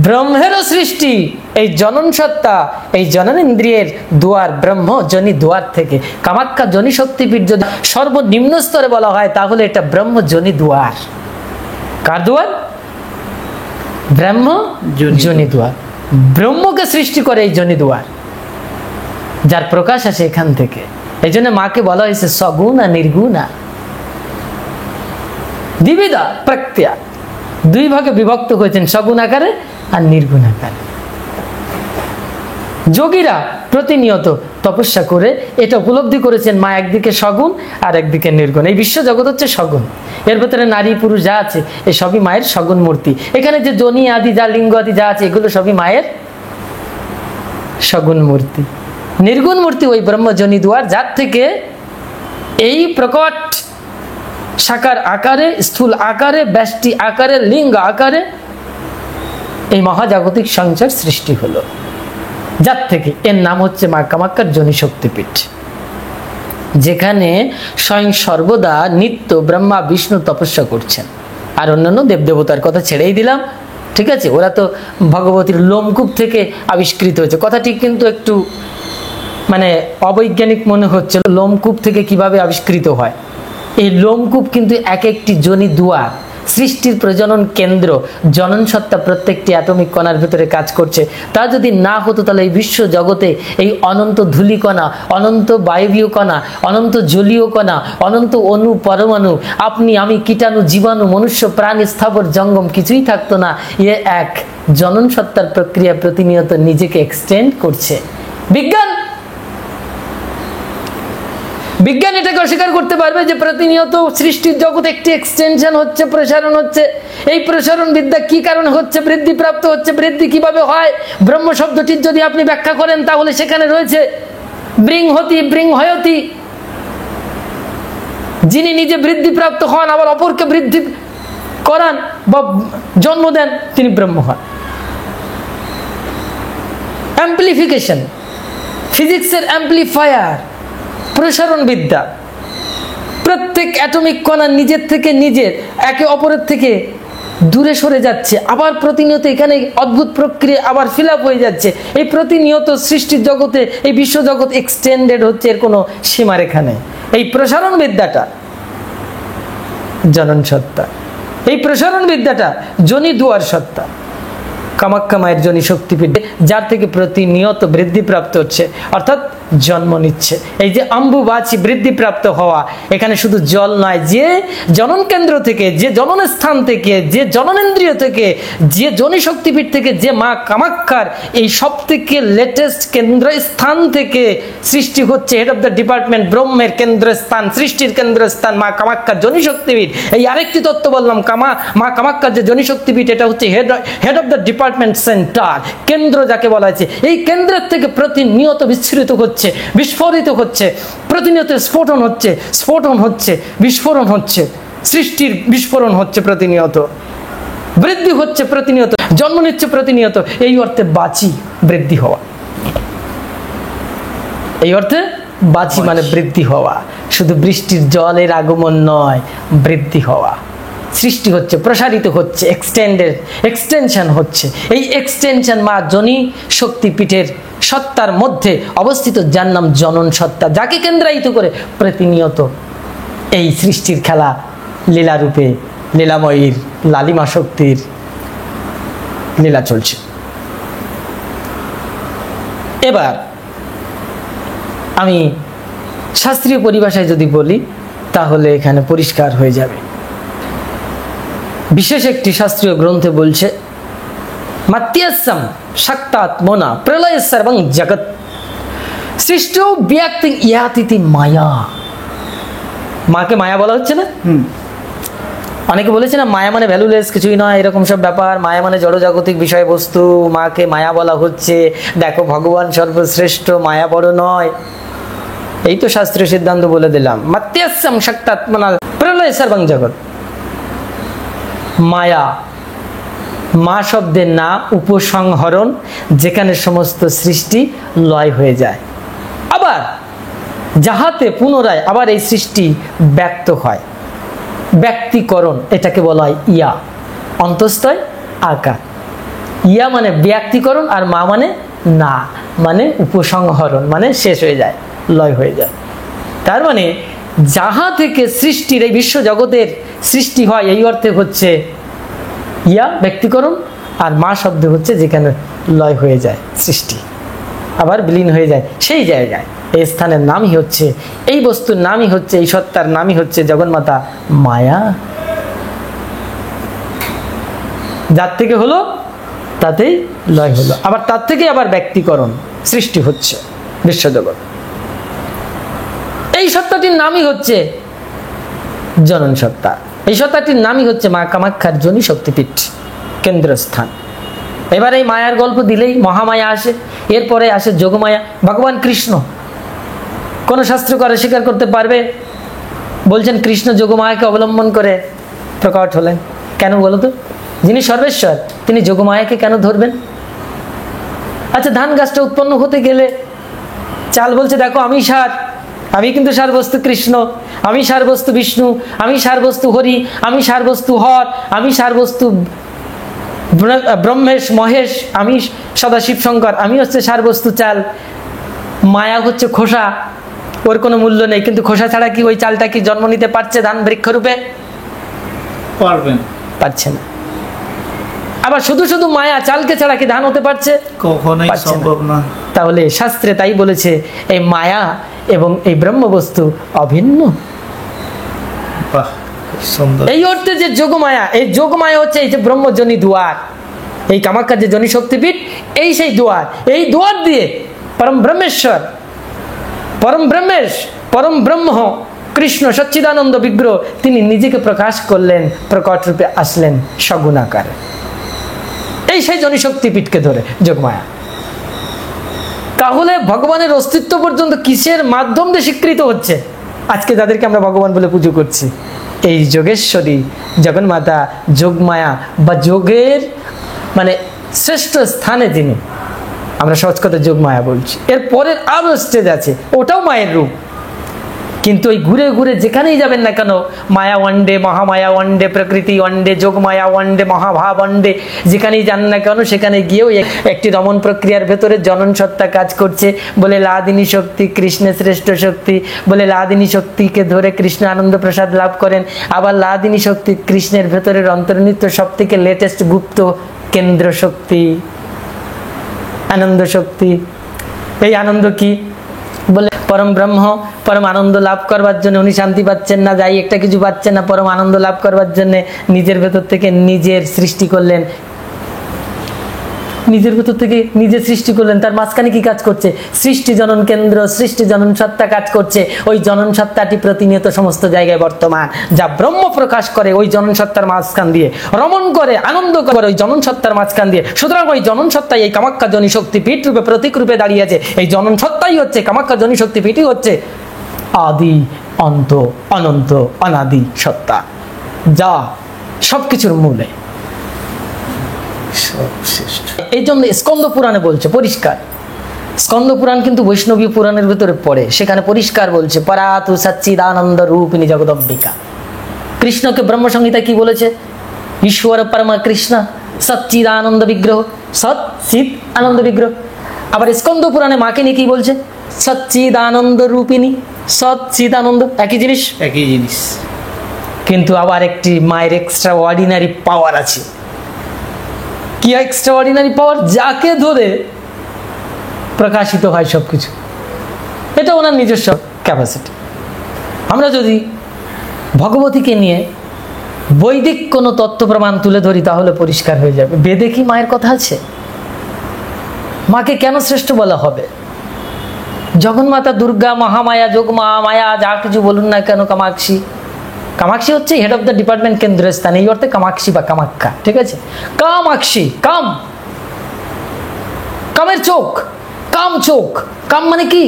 ব্রহ্মেরও সৃষ্টি এই জনন সত্তা, এই জননেন্দ্রিয়ের দুয়ার ব্রহ্ম জনি দুয়ার থেকে। কামাখ্যা জনি শক্তিপীঠ যদি সর্বনিম্ন স্তরে বলা হয়, তাহলে এটা ব্রহ্ম জনি দুয়ার। কার দুয়ার? ব্রহ্ম জনি দুয়ার। ব্রহ্মকে সৃষ্টি করে এই জনি দুয়ার, যার প্রকাশ আসে এখান থেকে। এই জন্য মাকে বলা হয়েছে সগুণা নির্গুণা, দ্বিবিধা প্রত্যয়া, দুই ভাগে বিভক্ত করেছেন, সগুণ আকারে আর নির্গুণ আকারে। যোগীরা প্রতিনিয়ত তপস্যা করে এটা উপলব্ধি করেছেন, মা একদিকে সগুণ আর একদিকে নির্গুণ। এই বিশ্ব জগৎ হচ্ছে সগুণ, এর ভেতরে নারী পুরুষ যা আছে এই সবই মায়ের সগুণ মূর্তি। এখানে যে জনি আদি যা লিঙ্গ আদি যা আছে এগুলো সবই মায়ের সগুণ মূর্তি। নির্গুণ মূর্তি ওই ব্রহ্মজনি দুয়ার, যার থেকে এই প্রকট সাকার আকারে, স্থূল আকারে, ব্যষ্টি আকারে, লিঙ্গ আকারে এই মহাজাগতিক সংসার সৃষ্টি হলো, যার থেকে এর নাম হচ্ছে মা কামাখ্যার জনি শক্তিপীঠ, যেখানে স্বয়ং সর্বদা নিত্য ব্রহ্মা বিষ্ণু তপস্যা করছেন। আর অন্যান্য দেবদেবতার কথা ছেড়েই দিলাম, ঠিক আছে? ওরা তো ভগবতীর লোমকূপ থেকে আবিষ্কৃত হয়েছে। কথাটি কিন্তু একটু মানে অবৈজ্ঞানিক মনে হচ্ছে। লোমকূপ থেকে কিভাবে আবিষ্কৃত হয়? এই লোমকূপ কিন্তু এক একটি জনি দুয়ার, সৃষ্টির প্রজনন কেন্দ্র, জনন সত্তা প্রত্যেকটি অ্যাটমিক কণার ভিতরে কাজ করছে। তা যদি না হতো তাহলে এই বিশ্ব জগতে এই অনন্ত ধূলিকণা, অনন্ত বায়বীয় কণা, অনন্ত জলীয় কণা, অনন্ত অণু পরমাণু, আপনি আমি, কীটাণু, জীবাণু, মনুষ্য, প্রাণী, স্থাবর, জঙ্গম কিছুই থাকতো না। এ এক জনন সত্তার প্রক্রিয়া প্রতিনিয়ত নিজেকে এক্সটেন্ড করছে। বিজ্ঞান এটাকে অস্বীকার করতে পারবে যে প্রতিনিয়ত সৃষ্টির জগৎ একটি এক্সটেনশন হচ্ছে, প্রসারণ হচ্ছে। এই প্রসারণ বিদ্যা কি কারণে হচ্ছে, বৃদ্ধি প্রাপ্ত হচ্ছে? বৃদ্ধি কিভাবে হয়? ব্রহ্ম শব্দটির যদি আপনি ব্যাখ্যা করেন তাহলে সেখানে রয়েছে বৃংহতি, বৃংহয়তি, যিনি নিজে বৃদ্ধি প্রাপ্ত হন আবার অপরকে বৃদ্ধি করান বা জন্ম দেন, তিনি ব্রহ্ম হন। অ্যাম্পলিফিকেশন, ফিজিক্সের অ্যাম্পলিফায়ার, প্রসারণ বিদ্যা। প্রত্যেক অ্যাটমিক কণা নিজের থেকে নিজের একে অপরের থেকে দূরে সরে যাচ্ছে, আবার প্রতিনিয়ত এখানে অদ্ভুত প্রক্রিয়া আবার ফিল আপ হয়ে যাচ্ছে। এই প্রতিনিয়ত সৃষ্টির জগতে এই বিশ্ব জগৎ এক্সটেন্ডেড হচ্ছে, এর কোনো সীমারেখা নেই। এই প্রসারণ বিদ্যাটা জনন সত্তা, এই প্রসারণ বিদ্যাটা জনি দুয়ার সত্তা, কামাখ্যা মায়ের জনি শক্তিপীঠ, যার থেকে প্রতিনিয়ত বৃদ্ধি প্রাপ্ত হচ্ছে, অর্থাৎ জন্ম নিচ্ছে। এই যে অম্বুবাচী বৃদ্ধি প্রাপ্ত হওয়া, এখানে শুধু জল নয়, যে জনন কেন্দ্র থেকে, যে জনন স্থান থেকে, যে জননেন্দ্রিয় থেকে, যে জনি শক্তিপীঠ থেকে, যে মা কামাখ্যার এই সব থেকে লেটেস্ট কেন্দ্রস্থান থেকে সৃষ্টি হচ্ছে, হেড অফ দ্য ডিপার্টমেন্ট, ব্রহ্মের কেন্দ্রস্থান, সৃষ্টির কেন্দ্রস্থান মা কামাখ্যার জনি শক্তিপীঠ। এই আরেকটি তত্ত্ব বললাম, মা কামাখ্যার যে জনি শক্তিপীঠ, এটা হচ্ছে head of the department centre, কেন্দ্র যাকে বলা হয়েছে। এই কেন্দ্রের থেকে প্রতিনিয়ত বিচ্ছুরিত হচ্ছে, বিস্ফোরিত হচ্ছে, প্রতিনিয়ত স্ফোটন হচ্ছে, স্ফোটন হচ্ছে, বিস্ফোরণ হচ্ছে, সৃষ্টির বিস্ফোরণ হচ্ছে, প্রতিনিয়ত বৃদ্ধি হচ্ছে, প্রতিনিয়ত জন্ম নিচ্ছে, প্রতিনিয়ত। এই অর্থে বাচি বৃদ্ধি হওয়া। এই অর্থে বাচি মানে বৃদ্ধি হওয়া, শুধু বৃষ্টির জলের আগমন নয়, বৃদ্ধি হওয়া, সৃষ্টি হচ্ছে, প্রসারিত হচ্ছে, এক্সটেনশন হচ্ছে। এই এক্সটেনশন মা জনি শক্তিপীঠের সত্তার মধ্যে অবস্থিত, যার নাম জনন সত্তা, যাকে কেন্দ্রায়িত করে প্রতিনিয়ত এই সৃষ্টির খেলা লীলারূপে লীলাময়ীর লালিমা শক্তির লীলা চলছে। এবার আমি শাস্ত্রীয় পরিভাষায় যদি বলি তাহলে এখানে পরিষ্কার হয়ে যাবে। বিশেষ একটি শাস্ত্রীয় গ্রন্থে বলছে, মাত্যস্যম শক্তাত্মনা প্রলয় সর্বং জগৎ সৃষ্টো ব্যক্তি ইয়াতিতি মায়া। মাকে মায়া বলা হচ্ছে না? অনেকে বলেছে না মায়া মানে ভ্যালুলেস, কিছুই নয়, এরকম সব ব্যাপার, মায়া মানে জড়জাগতিক বিষয়বস্তু, মাকে মায়া বলা হচ্ছে, দেখো ভগবান সর্বশ্রেষ্ঠ, মায়া বড় নয়। এই তো শাস্ত্রীয় সিদ্ধান্ত বলে দিলাম, মাত্যস্যম শক্তাত্মনা প্রলয় সর্বং জগৎ। মায়া, মা শব্দের না উপসংহরণ, যেখানে সমস্ত সৃষ্টি লয় হয়ে যায়, আবার যাহাতে পুনরায় আবার এই সৃষ্টি ব্যক্ত হয়, ব্যক্তিকরণ, এটাকে বলা হয় ইয়া, অন্তস্তয় আকার। ইয়া মানে ব্যক্তিকরণ, আর মা মানে না, মানে উপসংহরণ, মানে শেষ হয়ে যায়, লয় হয়ে যায়। তার মানে যাহা থেকে সৃষ্টির এই বিশ্ব জগতের সৃষ্টি হয়, এই অর্থে হচ্ছে ইয়া ব্যক্তিকরণ, আর মা শব্দ হচ্ছে যেখানে লয় হয়ে যায় সৃষ্টি, আবার বিলীন হয়ে যায় সেই জায়গায়। এই স্থানের নামই হচ্ছে, এই বস্তুর নামই হচ্ছে, এই সত্তার নামই হচ্ছে জগন্মাতা মায়া। যার থেকে হলো তাতেই লয় হলো, আবার তার থেকে আবার ব্যক্তিকরণ, সৃষ্টি হচ্ছে বিশ্বজগৎ। এই সত্তাটির নামই হচ্ছে জনন সত্তা, এই সত্তাটির নামই হচ্ছে মা কামাখ্যার জনি শক্তিপীঠ কেন্দ্রস্থান। এবার এই মায়ার গল্প দিলেই মহামায়া আসে, এরপরে আসে যোগমায়া। ভগবান কৃষ্ণ, কোন শাস্ত্রকার স্বীকার করতে পারবে? বলছেন কৃষ্ণ যোগমায়াকে অবলম্বন করে প্রকট হলেন। কেন বলো তো? যিনি সর্বেশ্বর তিনি যোগমায়াকে কেন ধরবেন? আচ্ছা, ধান গাছটা উৎপন্ন হতে গেলে চাল বলছে দেখো আমি সার, আমি কিন্তু সার বস্তু কৃষ্ণ, আমি সার বস্তু বিষ্ণু, আমি সার বস্তু হরি, আমি সার বস্তু হর, আমি সার বস্তু ব্রহ্মেশ মহেশ, আমি সদাশিব শঙ্কর, আমি হচ্ছে সার বস্তু চাল। মায়া হচ্ছে খোসা, ওর কোনো মূল্য নেই, কিন্তু খোসা ছাড়া কি ওই চালটা কি জন্ম নিতে পারছে ধান বৃক্ষরূপে? পারছে না। আবার শুধু শুধু মায়া চালকে ছাড়া কি ধান হতে পারছে? কখনোই সম্ভব না। তাহলে শাস্ত্রে তাই বলেছে এই মায়া এবং এই ব্রহ্মবস্তু অভিন্ন। এই অর্থে যে যোগমায়া, এই যোগমায়া হচ্ছে এই যে ব্রহ্মজনী দুয়ার, এই কামাখ্যার যে জনি শক্তিপীঠ, এই সেই দুয়ার, এই দুয়ার দিয়ে পরম ব্রহ্মেশ্বর, পরম ব্রহ্মেশ, পরম ব্রহ্ম কৃষ্ণ সচ্চিদানন্দ বিগ্রহ তিনি নিজেকে প্রকাশ করলেন, প্রকট রূপে আসলেন সগুণ আকারে। এই সেই জনি শক্তিপীঠকে ধরে যোগমায়া। তাহলে ভগবানের অস্তিত্ব পর্যন্ত কিসের মাধ্যম দিয়ে স্বীকৃত হচ্ছে? আজকে যাদেরকে আমরা ভগবান বলে পুজো করছি, এই যোগেশ্বরী জগন্মাতা যোগমায়া বা যোগের মানে শ্রেষ্ঠ স্থানে তিনি, আমরা সহজ কথা যোগমায়া বলছি। এর পরের আরো স্টেজ আছে, ওটাও মায়ের রূপ, কিন্তু ওই ঘুরে ঘুরে যেখানেই যাবেন না কেন, মায়া ওয়ান্ডে, মহামায়া ওয়ান্ডে, প্রকৃতি ওয়ান্ডে, যোগমায়া ওয়ান্ডে, মহাভাব ওয়ান্ডে, যেখানেই যান না কেন সেখানে গিয়েও একটি রমণ প্রক্রিয়ার ভেতরে জনন সত্তা কাজ করছে। বলে লাদিনী শক্তি কৃষ্ণের শ্রেষ্ঠ শক্তি, বলে লাদিনী শক্তিকে ধরে কৃষ্ণ আনন্দ প্রসাদ লাভ করেন। আবার লাদিনী শক্তি কৃষ্ণের ভেতরের অন্তর্নিহিত সব থেকে লেটেস্ট গুপ্ত কেন্দ্র শক্তি আনন্দ শক্তি। এই আনন্দ কি? বলে পরম ব্রহ্ম পরম আনন্দ লাভ করবার জন্য উনি শান্তি পাচ্ছেন না, যাই একটা কিছু পাচ্ছেন না, পরম আনন্দ লাভ করবার জন্য নিজের ভেতর থেকে নিজের সৃষ্টি করলেন, নিজের ভেতর থেকে নিজে সৃষ্টি করলেন। তার মাঝখানে কি কাজ করছে? সৃষ্টি জনন কেন্দ্র, সৃষ্টি জনন সত্তা কাজ করছে। ওই জনন সত্তাটি প্রতিনিয়ত সমস্ত জায়গায় বর্তমান, যা ব্রহ্ম প্রকাশ করে ওই জনন সত্তার মাঝখান দিয়ে, রমণ করে আনন্দ করে ওই জনন সত্তার মাঝখান দিয়ে। সুতরাং ওই জনন সত্তাই এই কামাখ্যা জনি শক্তি পীঠ রূপে প্রতীক রূপে দাঁড়িয়েছে। এই জনন সত্তাই হচ্ছে কামাখ্যা জনি শক্তি পীঠই হচ্ছে আদি অন্ত অনন্ত অনাদি সত্তা, যা সবকিছুর মূলে। এই জন্য স্কন্দ পুরাণে বলছে পরিষ্কার, স্কন্দ পুরাণ কিন্তু বৈষ্ণবী পুরাণের ভেতরে পড়ে, সেখানে পরিষ্কার বলছে পরাতু সচ্চিদানন্দ রূপিণী জগদম্বিকা। কৃষ্ণকে ব্রহ্মসংহিতা কি বলেছে? ঈশ্বর পরমা কৃষ্ণ সচ্চিদানন্দ বিগ্রহ, সচ্চিদ আনন্দ বিগ্রহ। আবার স্কন্দ পুরাণে মাকে নিয়ে কি বলছে? সচ্চিদানন্দ রূপিণী, সচ্চিদানন্দ, একই জিনিস। একই জিনিস। কিন্তু আবার একটি মায়ের এক্সট্রা অর্ডিনারি পাওয়ার আছে। কি এক্সট্রা অর্ডিনারি পাওয়ার? যাকে ধরে প্রকাশিত হয় সবকিছু, এটা ওনার নিজস্ব ক্যাপাসিটি। আমরা যদি ভগবতীকে নিয়ে বৈদিক কোনো তত্ত্ব প্রমাণ তুলে ধরি তাহলে পরিষ্কার হয়ে যাবে। বেদে কি মায়ের কথা আছে? মাকে কেন শ্রেষ্ঠ বলা হবে? জগন্মাতা দুর্গা, মহামায়া, যোগমা, মায়া, যা কিছু বলুন না কেন, কামাক্ষী, কামাক্ষী হচ্ছে হেড অফ দ্য ডিপার্টমেন্ট, কেন্দ্রীয় স্থান, এই অর্থে কামাক্ষী বা কামাখ্যা, ঠিক আছে? কামাক্ষী, কাম, কামের চোখ, কাম চোখ। কাম মানে কি?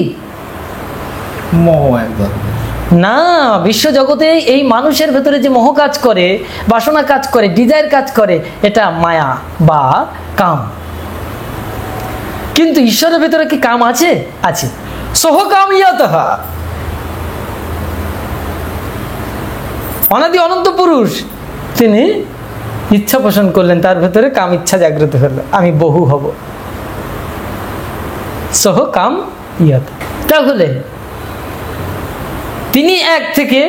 মোহ একদম না, বিশ্ব জগতে এই মানুষের ভেতরে যে মোহ কাজ করে, বাসনা কাজ করে, ডিজায়ার কাজ করে, এটা মায়া বা কাম। কিন্তু ঈশ্বরের ভেতরে কি কাম আছে? আছে। সহকামিয়াতঃ, অনাদি অনন্ত পুরুষ, তিনি ইচ্ছা পোষণ করলেন, তার ভেতরে কাম ইচ্ছা জাগ্রত হলো, আমি বহু হব। সহকাম ইয়াত। তাহলে তিনি এক থেকে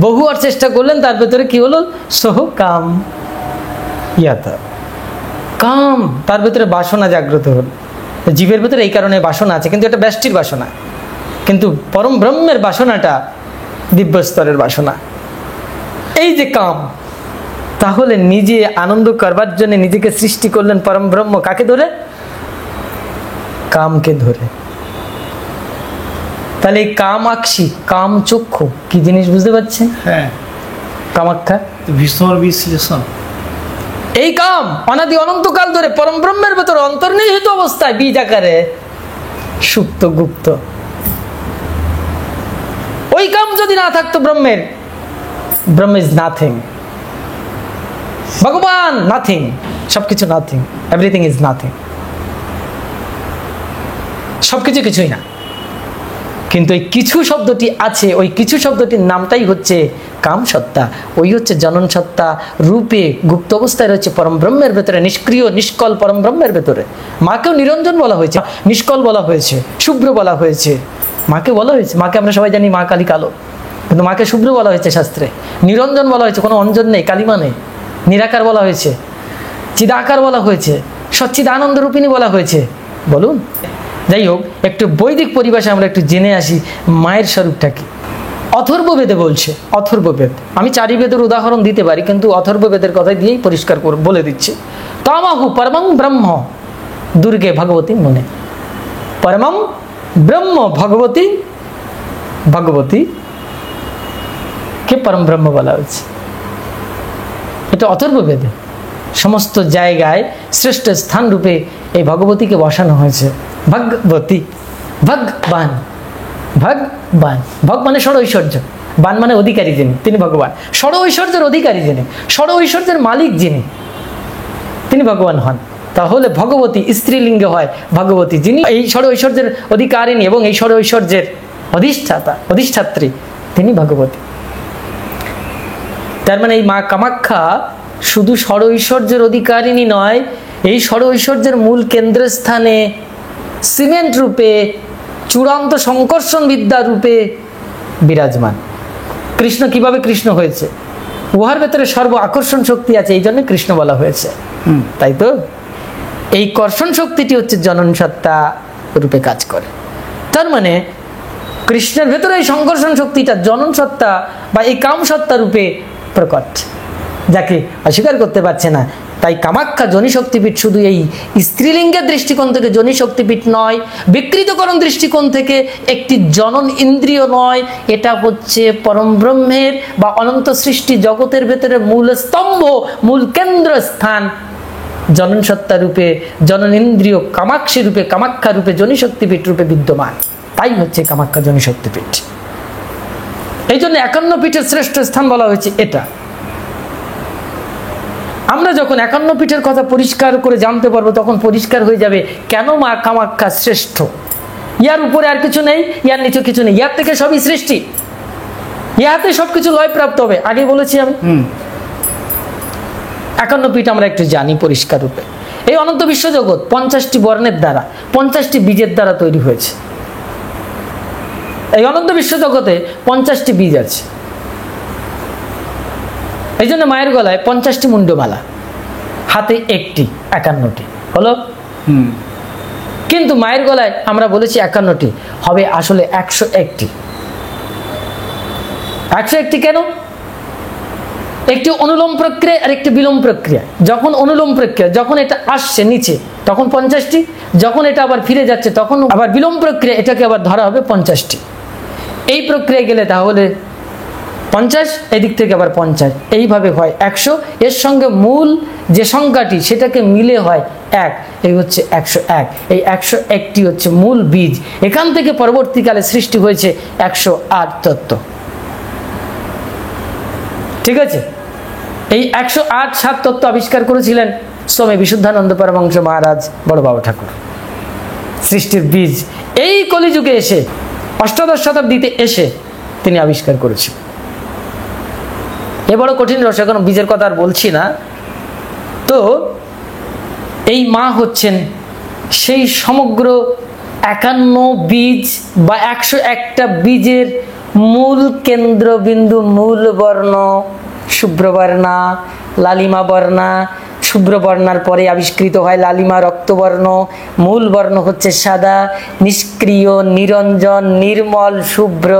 বহু হওয়ার চেষ্টা করলেন, তার ভেতরে কি হলো? সহকাম ইয়াত। কাম, তার ভেতরে বাসনা জাগ্রত হল। জীবের ভেতরে এই কারণে বাসনা আছে, কিন্তু এটা ব্যষ্টির বাসনা, কিন্তু পরম ব্রহ্মের বাসনাটা দিব্য স্তরের বাসনা। এই যে কাম, তাহলে নিজে আনন্দ করবার জন্য নিজেকে সৃষ্টি করলেন পরম ব্রহ্ম, কাকে ধরে? কামকে ধরে। তাহলে এই কামাক্ষী, কাম চক্ষু কি জিনিস বুঝতে পারছেন? হ্যাঁ, কামাখ্যা বিষ্ণুর বিশ্লেষণ। এই কাম অনাদি অনন্তকাল ধরে পরম ব্রহ্মের ভেতরে অন্তর্নিহিত অবস্থায় বীজ আকারে সুপ্ত গুপ্ত। ওই কাম যদি না থাকতো ব্রহ্মের, ব্রহ্ম ইজ নাথিং, ভগবান নাথিং, সবকিছু নাথিং, এভরিথিং ইজ নাথিং, সবকিছু কিছুই না। কিন্তু এই কিছু শব্দটি আছে, ওই কিছু শব্দটির নামটাই হচ্ছে কাম সত্তা, ওই হচ্ছে জনন সত্তা রূপে গুপ্ত অবস্থায় রয়েছে পরম ব্রহ্মের ভেতরে, নিষ্ক্রিয় নিষ্কল পরম ব্রহ্মের ভেতরে। মাকেও নিরঞ্জন বলা হয়েছে, নিষ্কল বলা হয়েছে, শুভ্র বলা হয়েছে। মাকে বলা হয়েছে, মাকে আমরা সবাই জানি মা কালী কালো, কিন্তু মাকে শুভ্র বলা হয়েছে শাস্ত্রে। নিরঞ্জন বলা হয়েছে, কোনো অঞ্জন নেই, কালিমা নেই। নিরাকার বলা হয়েছে, চিদাকার বলা হয়েছে, সচ্চিদ আনন্দ রূপিণী বলা হয়েছে। বলুন, যাই হোক, একটু বৈদিক পরিভাষায় আমরা একটু জেনে আসি মায়ের স্বরূপটা কি। অথর্ববেদে বলছে, অথর্ববেদ, আমি চারি বেদের উদাহরণ দিতে পারি, কিন্তু অথর্ববেদের কথা দিয়েই পরিষ্কার করে বলে দিচ্ছি। তমাহু পরমং ব্রহ্ম দুর্গে ভগবতী মনে। পরমং ব্রহ্ম ভগবতী, ভগবতী কে পরম ব্রহ্ম বলা হয়েছে, এটা অথর্ববেদে। সমস্ত জায়গায় শ্রেষ্ঠ স্থান রূপে এই ভগবতীকে বসানো হয়েছে। ভগবতী, ভগবান, ভগবান, ভগ মানে ষড় ঐশ্বর্য, বান মানে অধিকারী যিনি, তিনি ভগবান। ষড় ঐশ্বর্যের অধিকারী যিনি, ষড় ঐশ্বর্যের মালিক যিনি, তিনি ভগবান হন। তাহলে ভগবতী স্ত্রীলিঙ্গে হয় ভগবতী, যিনি এই ষড় ঐশ্বর্যের অধিকারিণী এবং এই ষড় ঐশ্বর্যের অধিষ্ঠাতা, অধিষ্ঠাত্রী, তিনি ভগবতী। তার মানে এই মা কামাখ্যা শুধু ষড় ঐশ্বর্যের অধিকারিণী নয়, এই ষড় ঐশ্বর্যের মূল কেন্দ্রস্থানে সিমেন্ট রূপে, চূড়ান্ত সংকর্ষণ বিদ্যা রূপে বিরাজমান। কৃষ্ণ কিভাবে কৃষ্ণ হয়েছে? উহার ভেতরে সর্ব আকর্ষণ শক্তি আছে, এই জন্য কৃষ্ণ বলা হয়েছে, তাই তো? এই কর্ষণ শক্তিটি হচ্ছে জনন সত্তা রূপে কাজ করে। তার মানে কৃষ্ণের ভেতরে এই সংকর্ষণ শক্তিটা জনন সত্তা বা এই কাম সত্তা রূপে প্রকট, যাকে অস্বীকার করতে পারছে না। তাই কামাখ্যা যোনি শক্তিপীঠ শুধু এই স্ত্রীলিঙ্গের দৃষ্টিকোণ থেকে যোনি শক্তিপীঠ নয়, বিকৃতকরণ দৃষ্টিকোণ থেকে একটি জনন ইন্দ্রিয় নয়, এটা হচ্ছে পরম ব্রহ্মের বা অনন্ত সৃষ্টি জগতের ভেতরে মূল স্তম্ভ, মূল কেন্দ্র স্থান, জনন সত্তা রূপে, জনন ইন্দ্রিয় কামাক্ষী রূপে, কামাখ্যা রূপে, যোনি শক্তিপীঠ রূপে বিদ্যমান। তাই হচ্ছে কামাখ্যা যোনি শক্তিপীঠ। এই জন্য 51 পীঠের শ্রেষ্ঠ স্থান বলা হয়েছে এটা। আমরা যখন 51 পীঠের কথা পরিষ্কার করে জানতে পারবো, তখন পরিষ্কার হয়ে যাবে কেন মা কামাখ্যা শ্রেষ্ঠ। ইয়ার উপরে আর কিছু নেই, ইয়ার নিচে কিছু নেই, ইয়ার থেকে সবই সৃষ্টি, ইয়াতে সবকিছু লয় প্রাপ্ত হবে। আগে বলেছি আমি 51 পীঠ আমরা একটু জানি পরিষ্কার রূপে। এই অনন্ত বিশ্বজগৎ 50টি বর্ণের দ্বারা, 50টি বীজের দ্বারা তৈরি হয়েছে। এই অনন্ত বিশ্বজগতে 50টি বীজ আছে। এই জন্য মায়ের গলায় 50টি মুন্ডমালা, হাতে একটি, 51টি হলো। কিন্তু মায়ের গলায় আমরা বলেছি 51টি, হবে আসলে 101টি। 101টি কেন? একটি অনুলোম প্রক্রিয়া আর একটি বিলোম প্রক্রিয়া। যখন অনুলোম প্রক্রিয়া, যখন এটা আসছে নিচে তখন 50টি, যখন এটা আবার ফিরে যাচ্ছে তখন আবার বিলোম প্রক্রিয়া, এটাকে আবার ধরা হবে 50টি। এই প্রক্রিয়ায় গেলে তাহলে 50, এদিক থেকে আবার 50, এইভাবে হয় 100। এর সঙ্গে মূল যে সংখ্যাটি সেটাকে মিলে হয় 1, এই হচ্ছে 101। এই 101টি হচ্ছে মূল বীজ। এখান থেকে পরবর্তীকালে সৃষ্টি হয়েছে 108 তত্ত্ব। ঠিক আছে, এই 108 তত্ত্ব আবিষ্কার করেছিলেন স্বামী বিশুদ্ধানন্দ পরমহংস মহারাজ বড় বাবা ঠাকুর। সৃষ্টির বীজ এই কলিযুগে এসে, অষ্টাদশ শতাব্দীতে এসে তিনি আবিষ্কার করেছেন। এ বড় কঠিন রহস্য, এখন বীজের কথা আর বলছি না। তো এই মা হচ্ছেন সেই সমগ্র 51 বীজ বা 101টা বীজের মূল কেন্দ্রবিন্দু, মূল বর্ণ শুভ্রবর্ণা, লালিমা বর্ণা। শুভ্রবর্ণার পরে আবিষ্কৃত হয় লালিমা রক্তবর্ণ। মূল বর্ণ হচ্ছে সাদা, নিষ্ক্রিয়, নিরঞ্জন, নির্মল, শুভ্র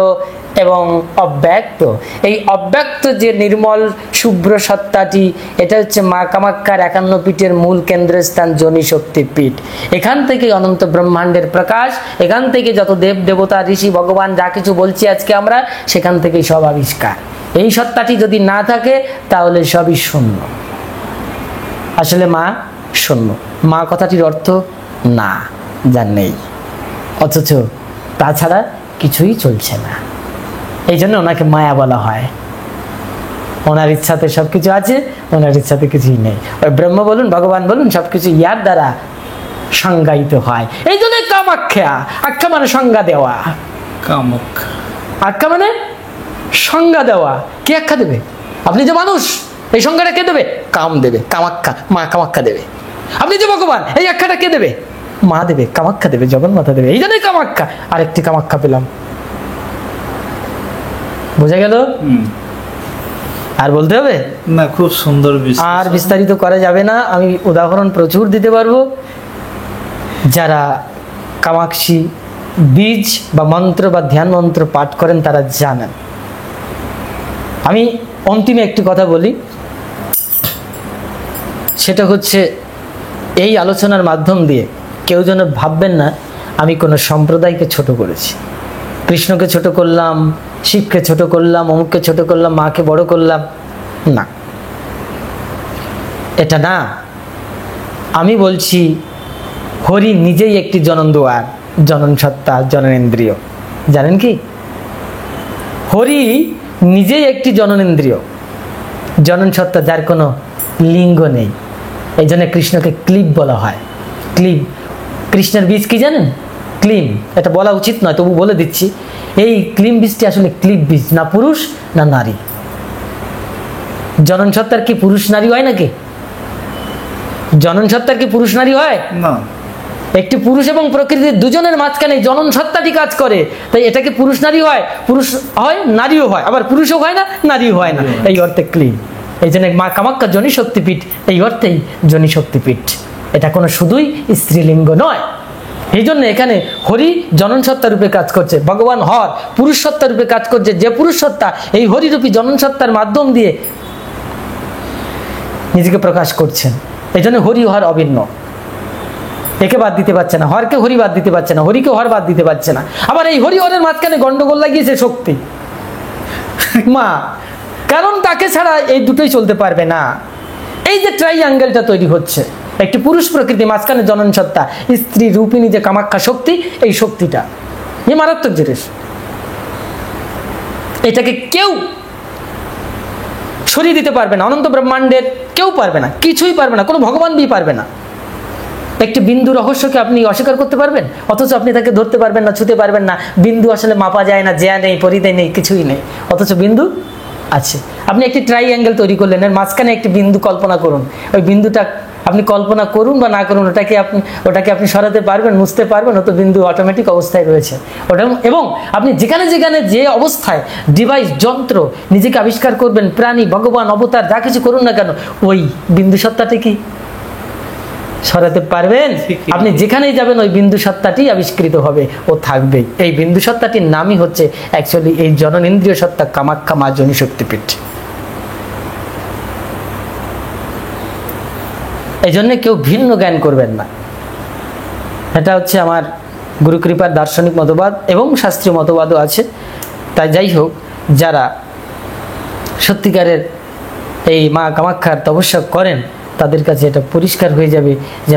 এবং অব্যক্ত। এই অব্যক্ত যে নির্মল শুভ্র সত্তাটি, এটা হচ্ছে মা কামাখ্যার 51 পীঠের মূল কেন্দ্রস্থান, যোনি শক্তি পীঠ। এখান থেকে অনন্ত ব্রহ্মাণ্ডের প্রকাশ, এখান থেকে যত দেব দেবতা, ঋষি, ভগবান যা কিছু বলছি আজকে আমরা, সেখান থেকেই সব আবিষ্কার। এই সত্তাটি যদি না থাকে তাহলে সবই শূন্য। আসলে মা শূন্য। মা কথাটির অর্থ না, যা নেই, অথচ তাছাড়া কিছুই চলছে না। এই জন্য ওনাকে মায়া বলা হয়। ওনার ইচ্ছাতে সবকিছু আছে, ওনার ইচ্ছাতে কিছুই নেই। ওই ব্রহ্ম বলুন, ভগবান বলুন, সবকিছু ইয়ার দ্বারা সংজ্ঞায়িত হয়। এই জন্য কামাখ্যা, আখ্যা মানে সংজ্ঞা দেওয়া। কামাখ্যা, আখ্যা মানে সংজ্ঞা দেওয়া। কে আখ্যা দেবে? আপনি যে মানুষ, এই সংজ্ঞাটা কে দেবে? কাম দেবে, কামাখ্যা, মা কামাখ্যা দেবে। আপনি যে ভগবান, এই আখ্যাটা কে দেবে? মা দেবে, কামাখ্যা দেবে, জগন্মাতা দেবে। এই জন্যই কামাখ্যা। আরেকটি কামাখ্যা পেলাম। বোঝা গেল? আর বলতে হবে না? খুব সুন্দর। আর বিস্তারিত করা যাবে না। আমি উদাহরণ প্রচুর দিতে পারবো। যারা কামাক্ষী বীজ বা মন্ত্র বা ধ্যান মন্ত্র পাঠ করেন তারা জানেন। আমি অন্তিমে একটি কথা বলি, সেটা হচ্ছে এই আলোচনার মাধ্যম দিয়ে কেউ যেন ভাববেন না আমি কোনো সম্প্রদায়কে ছোট করেছি, কৃষ্ণকে ছোট করলাম, শিবকে ছোট করলাম, অমুককে ছোট করলাম, মাকে বড় করলাম। না, এটা না। আমি বলছি হরি নিজেই একটি জনন দুয়ার, জনন সত্তা, জননেন্দ্রিয়। জানেন কি? হরি নিজেই একটি জননেন্দ্রিয়, জনন সত্তা, যার কোনো লিঙ্গ নেই। এই জন্য কৃষ্ণকে ক্লিব বলা হয়। ক্লিব, কৃষ্ণের বীজ কি জানেন? ক্লিম। এটা বলা উচিত নয়, তবু বলে দিচ্ছি। এই ক্লিম বীজটি আসলে ক্লিব বীজ, না পুরুষ না নারী। জনন সত্তার কি পুরুষ নারী হয় নাকি? জনন সত্তার কি পুরুষ নারী হয় না? একটি পুরুষ এবং প্রকৃতির দুজনের মাঝখানে জনন সত্তাটি কাজ করে। তাই এটাকে পুরুষ নারী হয়, পুরুষ হয়, নারীও হয়, আবার পুরুষও হয় না, নারীও হয় না। এই অর্থে ক্লিন। এই জন্য মা কামাখ্যা যোনি শক্তিপীঠ, এই অর্থেই যোনি শক্তিপীঠ। এটা কোনো শুধুই স্ত্রীলিঙ্গ নয়। এই জন্য এখানে হরি জনন সত্তা রূপে কাজ করছে, ভগবান হর পুরুষ সত্তা রূপে কাজ করছে। যে পুরুষ সত্তা এই হরিরূপী জনন সত্তার মাধ্যম দিয়ে নিজেকে প্রকাশ করছেন। এই জন্য হরি হর অভিন্ন, একে বাদ দিতে পারছে না, হরকে হরি বাদ দিতে পারছে না, হরিকে হর বাদ দিতে পারছে না। আবার এই হরি হরের মাঝখানে গন্ডগোল লাগিয়েছে শক্তি, মা, কারণ তাকে ছাড়া এই দুটোই চলতে পারবে না। এই যে ট্রাইঅ্যাঙ্গেলটা তৈরি হচ্ছে, একটি পুরুষ প্রকৃতি, মাঝখানে জনন সত্তা, স্ত্রী রূপিণী যে কামাখ্যা শক্তি, এই শক্তিটা এই মারাত্মক জিনিস। এটাকে কেউ সরিয়ে দিতে পারবে না, অনন্ত ব্রহ্মাণ্ডের কেউ পারবে না, কিছুই পারবে না, কোনো ভগবান বি পারবে না। একটি বিন্দু রহস্যকে আপনি অস্বীকার করতে পারবেন? অথচ আপনি তাকে ধরতে পারবেন না, ছুতে পারবেন না। বিন্দু আসলে মাপা যায় না, জ্যা নেই, পরিধি নেই, কিছুই নেই, অথচ বিন্দু আছে। আপনি একটি ট্রাইঅ্যাঙ্গেল তৈরি করলেন, এর মাঝখানে একটি বিন্দু কল্পনা করুন। ওই বিন্দুটা আপনি কল্পনা করুন বা না করুন, ওটাকে আপনি সরাতে পারবেন, মুছতে পারবেন? ও তো বিন্দু অটোমেটিক অবস্থায় রয়েছে ওটা। এবং আপনি যেখানে যেখানে যে অবস্থায় ডিভাইস, যন্ত্র নিজেকে আবিষ্কার করবেন, প্রাণী, ভগবান, অবতার যা কিছু করুন না কেন, ওই বিন্দু সত্তাটি কি সরাতে পারবেন? আপনি যেখানেই যাবেন ওই বিন্দু সত্তাটি আবিষ্কৃত হবে, ও থাকবে। এই বিন্দু সত্তাটির নামই হচ্ছে অ্যাকচুয়ালি এই জননেন্দ্রিয় সত্তা কামাখ্যা মা যোনি শক্তিপীঠ। এই জন্য কেউ ভিন্ন জ্ঞান করবেন না। এটা হচ্ছে আমার গুরুকৃপার দার্শনিক মতবাদ এবং শাস্ত্রীয় মতবাদও আছে। তাই যাই হোক, যারা সত্যিকারের এই মা কামাখ্যার তপস্যা করেন তাদের কাছে এটা পরিষ্কার হয়ে যাবে যে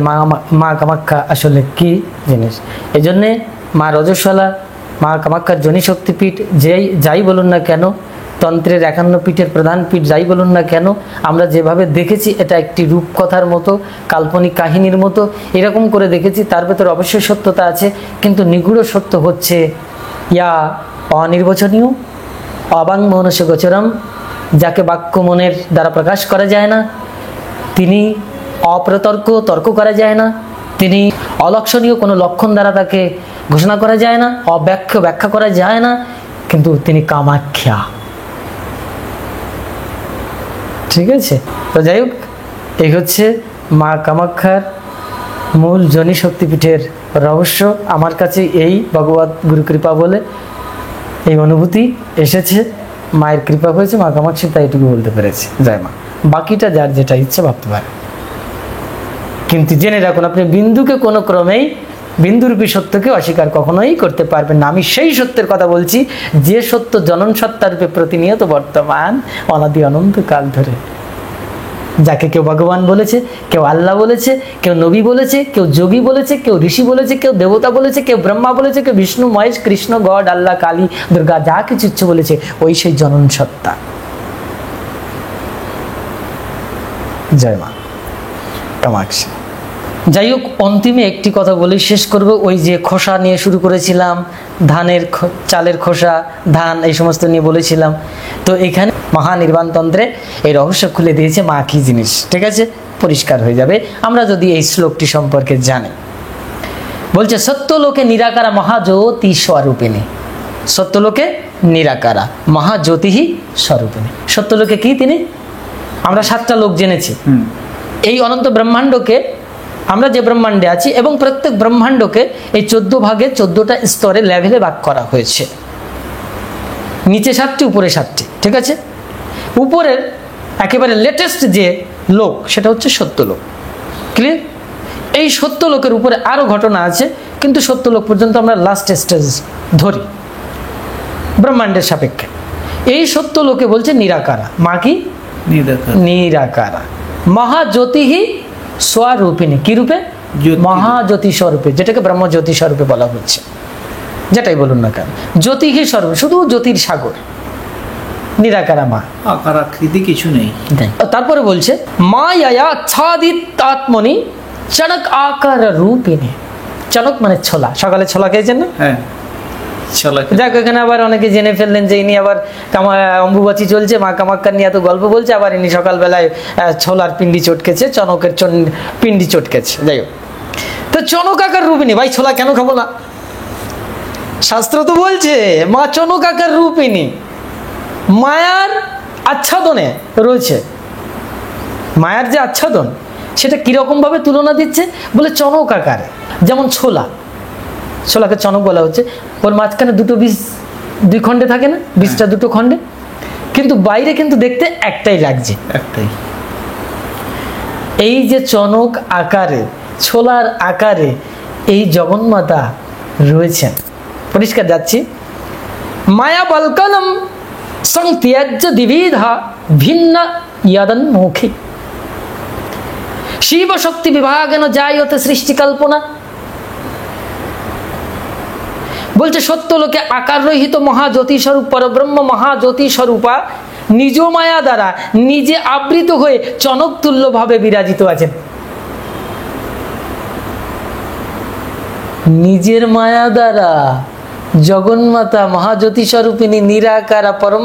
মা কামাখ্যা আসলে কি জিনিস। এই জন্যে মা রজস্বলা, মা কামাখ্যার যোনি শক্তিপীঠ যাই বলুন না কেন, তন্ত্রের 51 পীঠের প্রধান পীঠ যাই বলুন না কেন, আমরা যেভাবে দেখেছি এটা একটি রূপকথার মতো, কাল্পনিক কাহিনীর মতো এরকম করে দেখেছি। তার ভেতরে অবশ্যই সত্যতা আছে, কিন্তু নিগূঢ় সত্য হচ্ছে ইয়া অনির্বচনীয়, অবাঙ্মনস্য গোচরম, যাকে বাক্য মনের দ্বারা প্রকাশ করা যায় না, তিনি তর্ক করা যায় না, তিনি অলক্ষণীয় কোনো লক্ষণ দ্বারা তাকে ঘোষণা করা যায় না, ব্যাখ্যা করা যায় না, কিন্তু তিনি কামাখ্যা। ঠিক আছে? তো যাই হোক, এই হচ্ছে মা কামাখ্যার মূল যোনি শক্তিপীঠের রহস্য। আমার কাছে এই ভগবত গুরু কৃপা বলে এই অনুভূতি এসেছে, মায়ের কৃপা হয়েছে, মা কামাক্ষী তাই এটুকু বলতে পেরেছি। জয় মা। বাকিটা যার যেটা ইচ্ছে ভাবতে পারে, কিন্তু জেনে রাখুন আপনি বিন্দুকে কোনো ক্রমেই, বিন্দুরূপী সত্যকে অস্বীকার কখনোই করতে পারবেন না। আমি সেই সত্যের কথা বলছি যে সত্য জনন সত্তারূপে প্রতিনিয়ত বর্তমান অনাদি অনন্ত কাল ধরে, যাকে কেউ ভগবান বলেছে, কেউ আল্লাহ বলেছে, কেউ নবী বলেছে, কেউ যোগী বলেছে, কেউ ঋষি বলেছে, কেউ দেবতা বলেছে, কেউ ব্রহ্মা বলেছে, কেউ বিষ্ণু, মহেশ, কৃষ্ণ, গড, আল্লাহ, কালী, দুর্গা, যা কিছু ইচ্ছে বলেছে, ওই সেই জনন সত্তা। জয় মা কামাক্ষী। যাই হোক, অন্তিমে একটি কথা বলে শেষ করব। ওই যে খোসা নিয়ে শুরু করেছিলাম, ধানের চালের খোসা, ধান, এই সমস্ত নিয়ে বলেছিলাম। তো এখানে মহানির্বাণতন্ত্রে এই রহস্য খুলে দিয়েছে মা কি জিনিস। ঠিক আছে, পরিষ্কার হয়ে যাবে আমরা যদি এই শ্লোকটি সম্পর্কে জানি। বলছে সত্যলোকে নিরাকারা মহাজ্যোতি স্বরূপিণী। সত্যলোকে নিরাকারা মহাজ্যোতি স্বরূপিণী। সত্যলোকে কি তিনি? আমরা 7টা লোক জেনেছি। এই অনন্ত ব্রহ্মাণ্ডকে, আমরা যে ব্রহ্মাণ্ডে আছি, এবং প্রত্যেক ব্রহ্মাণ্ডকে এই 14 ভাগে 14টা স্তরে, লেভেলে ভাগ করা হয়েছে। নিচে 7টি, উপরে 7টি। ঠিক আছে? উপরের একেবারে লেটেস্ট যে লোক সেটা হচ্ছে সত্যলোক। ক্লিয়ার? এই সত্যলোকের উপরে আরো ঘটনা আছে, কিন্তু সত্যলোক পর্যন্ত আমরা লাস্ট স্টেজ ধরি ব্রহ্মাণ্ডের সাপেক্ষে। এই সত্যলোকে বলছে নিরাকারা। মা কি? নিরাকারা মহাজ্যোতি স্বরূপিণী। কি রূপে? মহাজ্যোতি স্বরূপে, যেটাকে ব্রহ্মজ্যোতি স্বরূপে বলা হচ্ছে। যেটাই বলুন না কেন, জ্যোতি স্বরূপ, শুধু জ্যোতির সাগর, নিরাকারা মা, আকার আকৃতি কিছু নেই। তারপরে বলছে মায়া আচ্ছাদিতাত্মনি চনক আকার রূপিণী। চনক মানে ছোলা। সকালে ছোলা খেয়েছেন না? হ্যাঁ, যাক, এখানে আবার অনেকে জেনে ফেললেন যে ইনি আবার অম্বুবাচী চলছে, মা কামাখ্যার নিয়ে এত গল্প বলছে, আবার ইনি সকালবেলায় ছোলার পিন্ডি চটকেছে, চনকের পিন্ডি চটকেছে। যাই হোক, তো চনক আকার রূপিণী, ভাই ছোলা কেন খাবো না? শাস্ত্র তো বলছে মা চনক আকার রূপিণী, মায়ার আচ্ছাদনে রয়েছে। মায়ার যে আচ্ছাদন, সেটা কিরকম ভাবে তুলনা দিচ্ছে বলে চনক আকারে। যেমন ছোলাকে চনক বলা হচ্ছে, ওর মাঝখানে দুটো বীজ 2 খণ্ডে থাকে না, বীজটা 2টো খণ্ডে, কিন্তু বাইরে কিন্তু দেখতে একটাই লাগছে, একটাই। এই যে চনক আকারে, ছোলার আকারে এই জগন্মাতা রয়েছেন। পরিষ্কার যাচ্ছি, মায়া বলকনম সংত্যাজ্য দ্বিবিধা ভিন্ন ইয়াদন্মুখী শিব শক্তি বিভাগেন জায়তে সৃষ্টি কল্পনা। বলছে সত্যলোকে আকার রহিত মহাজ্যোতি স্বরূপ পরব্রহ্ম মহাজ্যোতি স্বরূপা নিজ মায়া দ্বারা নিজে আবৃত হয়ে চনক তুল্য ভাবে বিরাজিত আছেন। নিজের মায়া দ্বারা জগন্মাতা মহাজ্যোতি স্বরূপিণী নিরাকারা পরম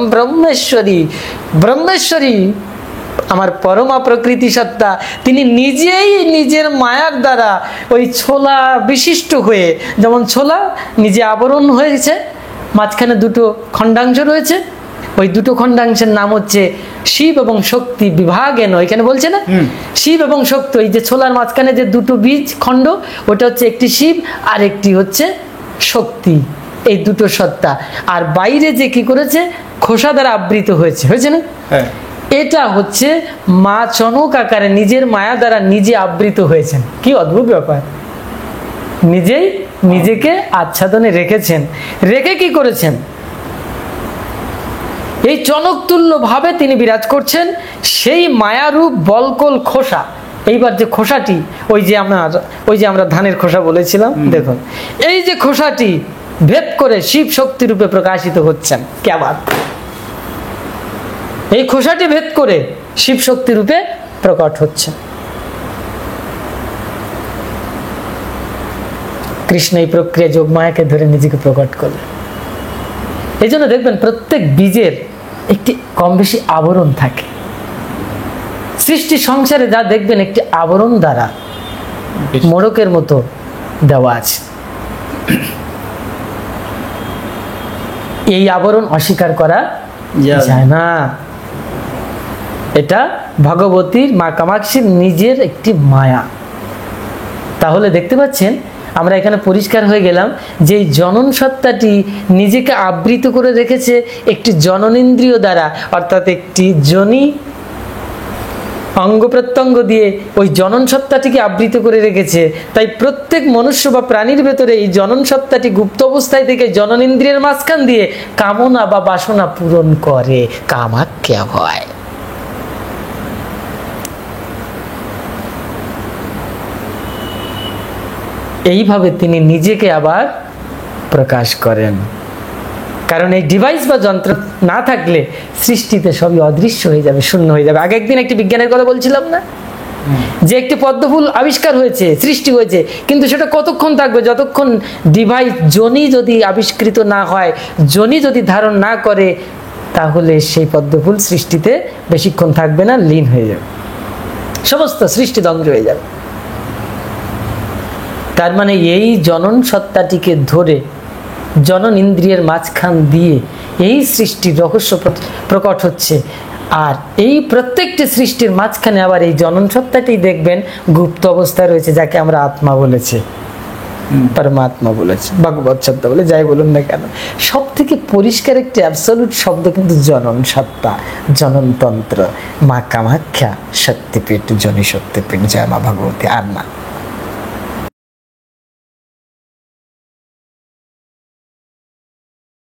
ব্রহ্মেশ্বরী আমার পরমা প্রকৃতি সত্তা, তিনি নিজেই নিজের মায়ার দ্বারা ওই ছোলা বিশিষ্ট হয়ে, যেমন ছোলা নিজে আবরণ হয়েছে, মাঝখানে দুটো খণ্ডাংশ রয়েছে, ওই দুটো খণ্ডাংশের নাম হচ্ছে শিব এবং শক্তি বিভাগেন। এখানে বলছে না শিব এবং শক্তি, ওই যে ছোলার মাঝখানে যে দুটো বীজ খণ্ড, ওটা হচ্ছে একটি শিব আর একটি হচ্ছে শক্তি, এই দুটো সত্তা। আর বাইরে যে কি করেছে, খোসা দ্বারা আবৃত হয়েছে না, এটা হচ্ছে মা চনক আকারে নিজের মায়া দ্বারা নিজে আবৃত হয়েছেন। কি অদ্ভুত ব্যাপার, নিজেই নিজেকে আচ্ছাদনে রেখেছেন, রেখে কি করেছেন, এই চনক তুল্য ভাবে তিনি বিরাজ করছেন। সেই মায়ারূপ বলকল খোসা, এইবার যে খোসাটি, ওই যে আমরা ধানের খোসা বলেছিলাম, দেখুন এই যে খোসাটি ভেদ করে শিব শক্তি রূপে প্রকাশিত হচ্ছেন। কেমন এই খোসাটি ভেদ করে শিব শক্তি রূপে প্রকট হচ্ছে। কৃষ্ণ এই প্রক্রিয়া যোগমায়াকে ধরে নিজেকে প্রকট করলেন। এই জন্য দেখবেন প্রত্যেক বীজের একটি কম বেশি আবরণ থাকে। সৃষ্টি সংসারে যা দেখবেন একটি আবরণ দ্বারা মোড়কের মতো দেওয়া আছে। এই আবরণ অস্বীকার করা যায় না। এটা ভগবতীর মা কামাক্ষীর নিজের একটি মায়া। তাহলে দেখতে পাচ্ছেন আমরা এখানে পরিষ্কার হয়ে গেলাম যে জনন সত্তাটি নিজেকে আবৃত করে রেখেছে একটি জননেন্দ্রিয় দ্বারা, অর্থাৎ একটি যোনি অঙ্গ প্রত্যঙ্গ দিয়ে ওই জনন সত্তাটিকে আবৃত করে রেখেছে। তাই প্রত্যেক মনুষ্য বা প্রাণীর ভেতরে এই জনন সত্তাটি গুপ্ত অবস্থায় থেকে জননেন্দ্রিয়ের মাঝখান দিয়ে কামনা বা বাসনা পূরণ করে। কামাখ্যা ভয়। এইভাবে তিনি নিজেকে আবার প্রকাশ করেন। কারণ এই ডিভাইস বা যন্ত্র না থাকলে সৃষ্টিতে সবই অদৃশ্য হয়ে যাবে, শূন্য হয়ে যাবে। আগে একদিন একটি বিজ্ঞানের কথা বলছিলাম না, যে একটি পদ্মফুল আবিষ্কার হয়েছে, সৃষ্টি হয়েছে, কিন্তু সেটা কতক্ষণ থাকবে, যতক্ষণ ডিভাইস যোনি যদি আবিষ্কৃত না হয়, যোনি যদি ধারণ না করে, তাহলে সেই পদ্মফুল সৃষ্টিতে বেশিক্ষণ থাকবে না, লীন হয়ে যাবে, সমস্ত সৃষ্টি ধ্বংস হয়ে যাবে। তার মানে এই জনন সত্তাটিকে ধরে জনন ইন্দ্রিয়ের মাঝখান দিয়ে এই সৃষ্টির রহস্য প্রকট হচ্ছে। আর এই প্রত্যেকটি সৃষ্টির মাঝখানে আবার এই জনন সত্তাটি দেখবেন গুপ্ত অবস্থায় রয়েছে, যাকে আমরা আত্মা বলেছি, পরমাত্মা বলেছে, ভগবৎ সত্তা বলে, যাই বলুন না কেন। সব থেকে পরিষ্কার একটি অ্যাবসলিউট শব্দ কিন্তু জনন সত্তা, জননতন্ত্র, মা কামাখ্যা শক্তিপীঠ, জনি শক্তিপীঠ, জয় মা ভগবতী। আর না।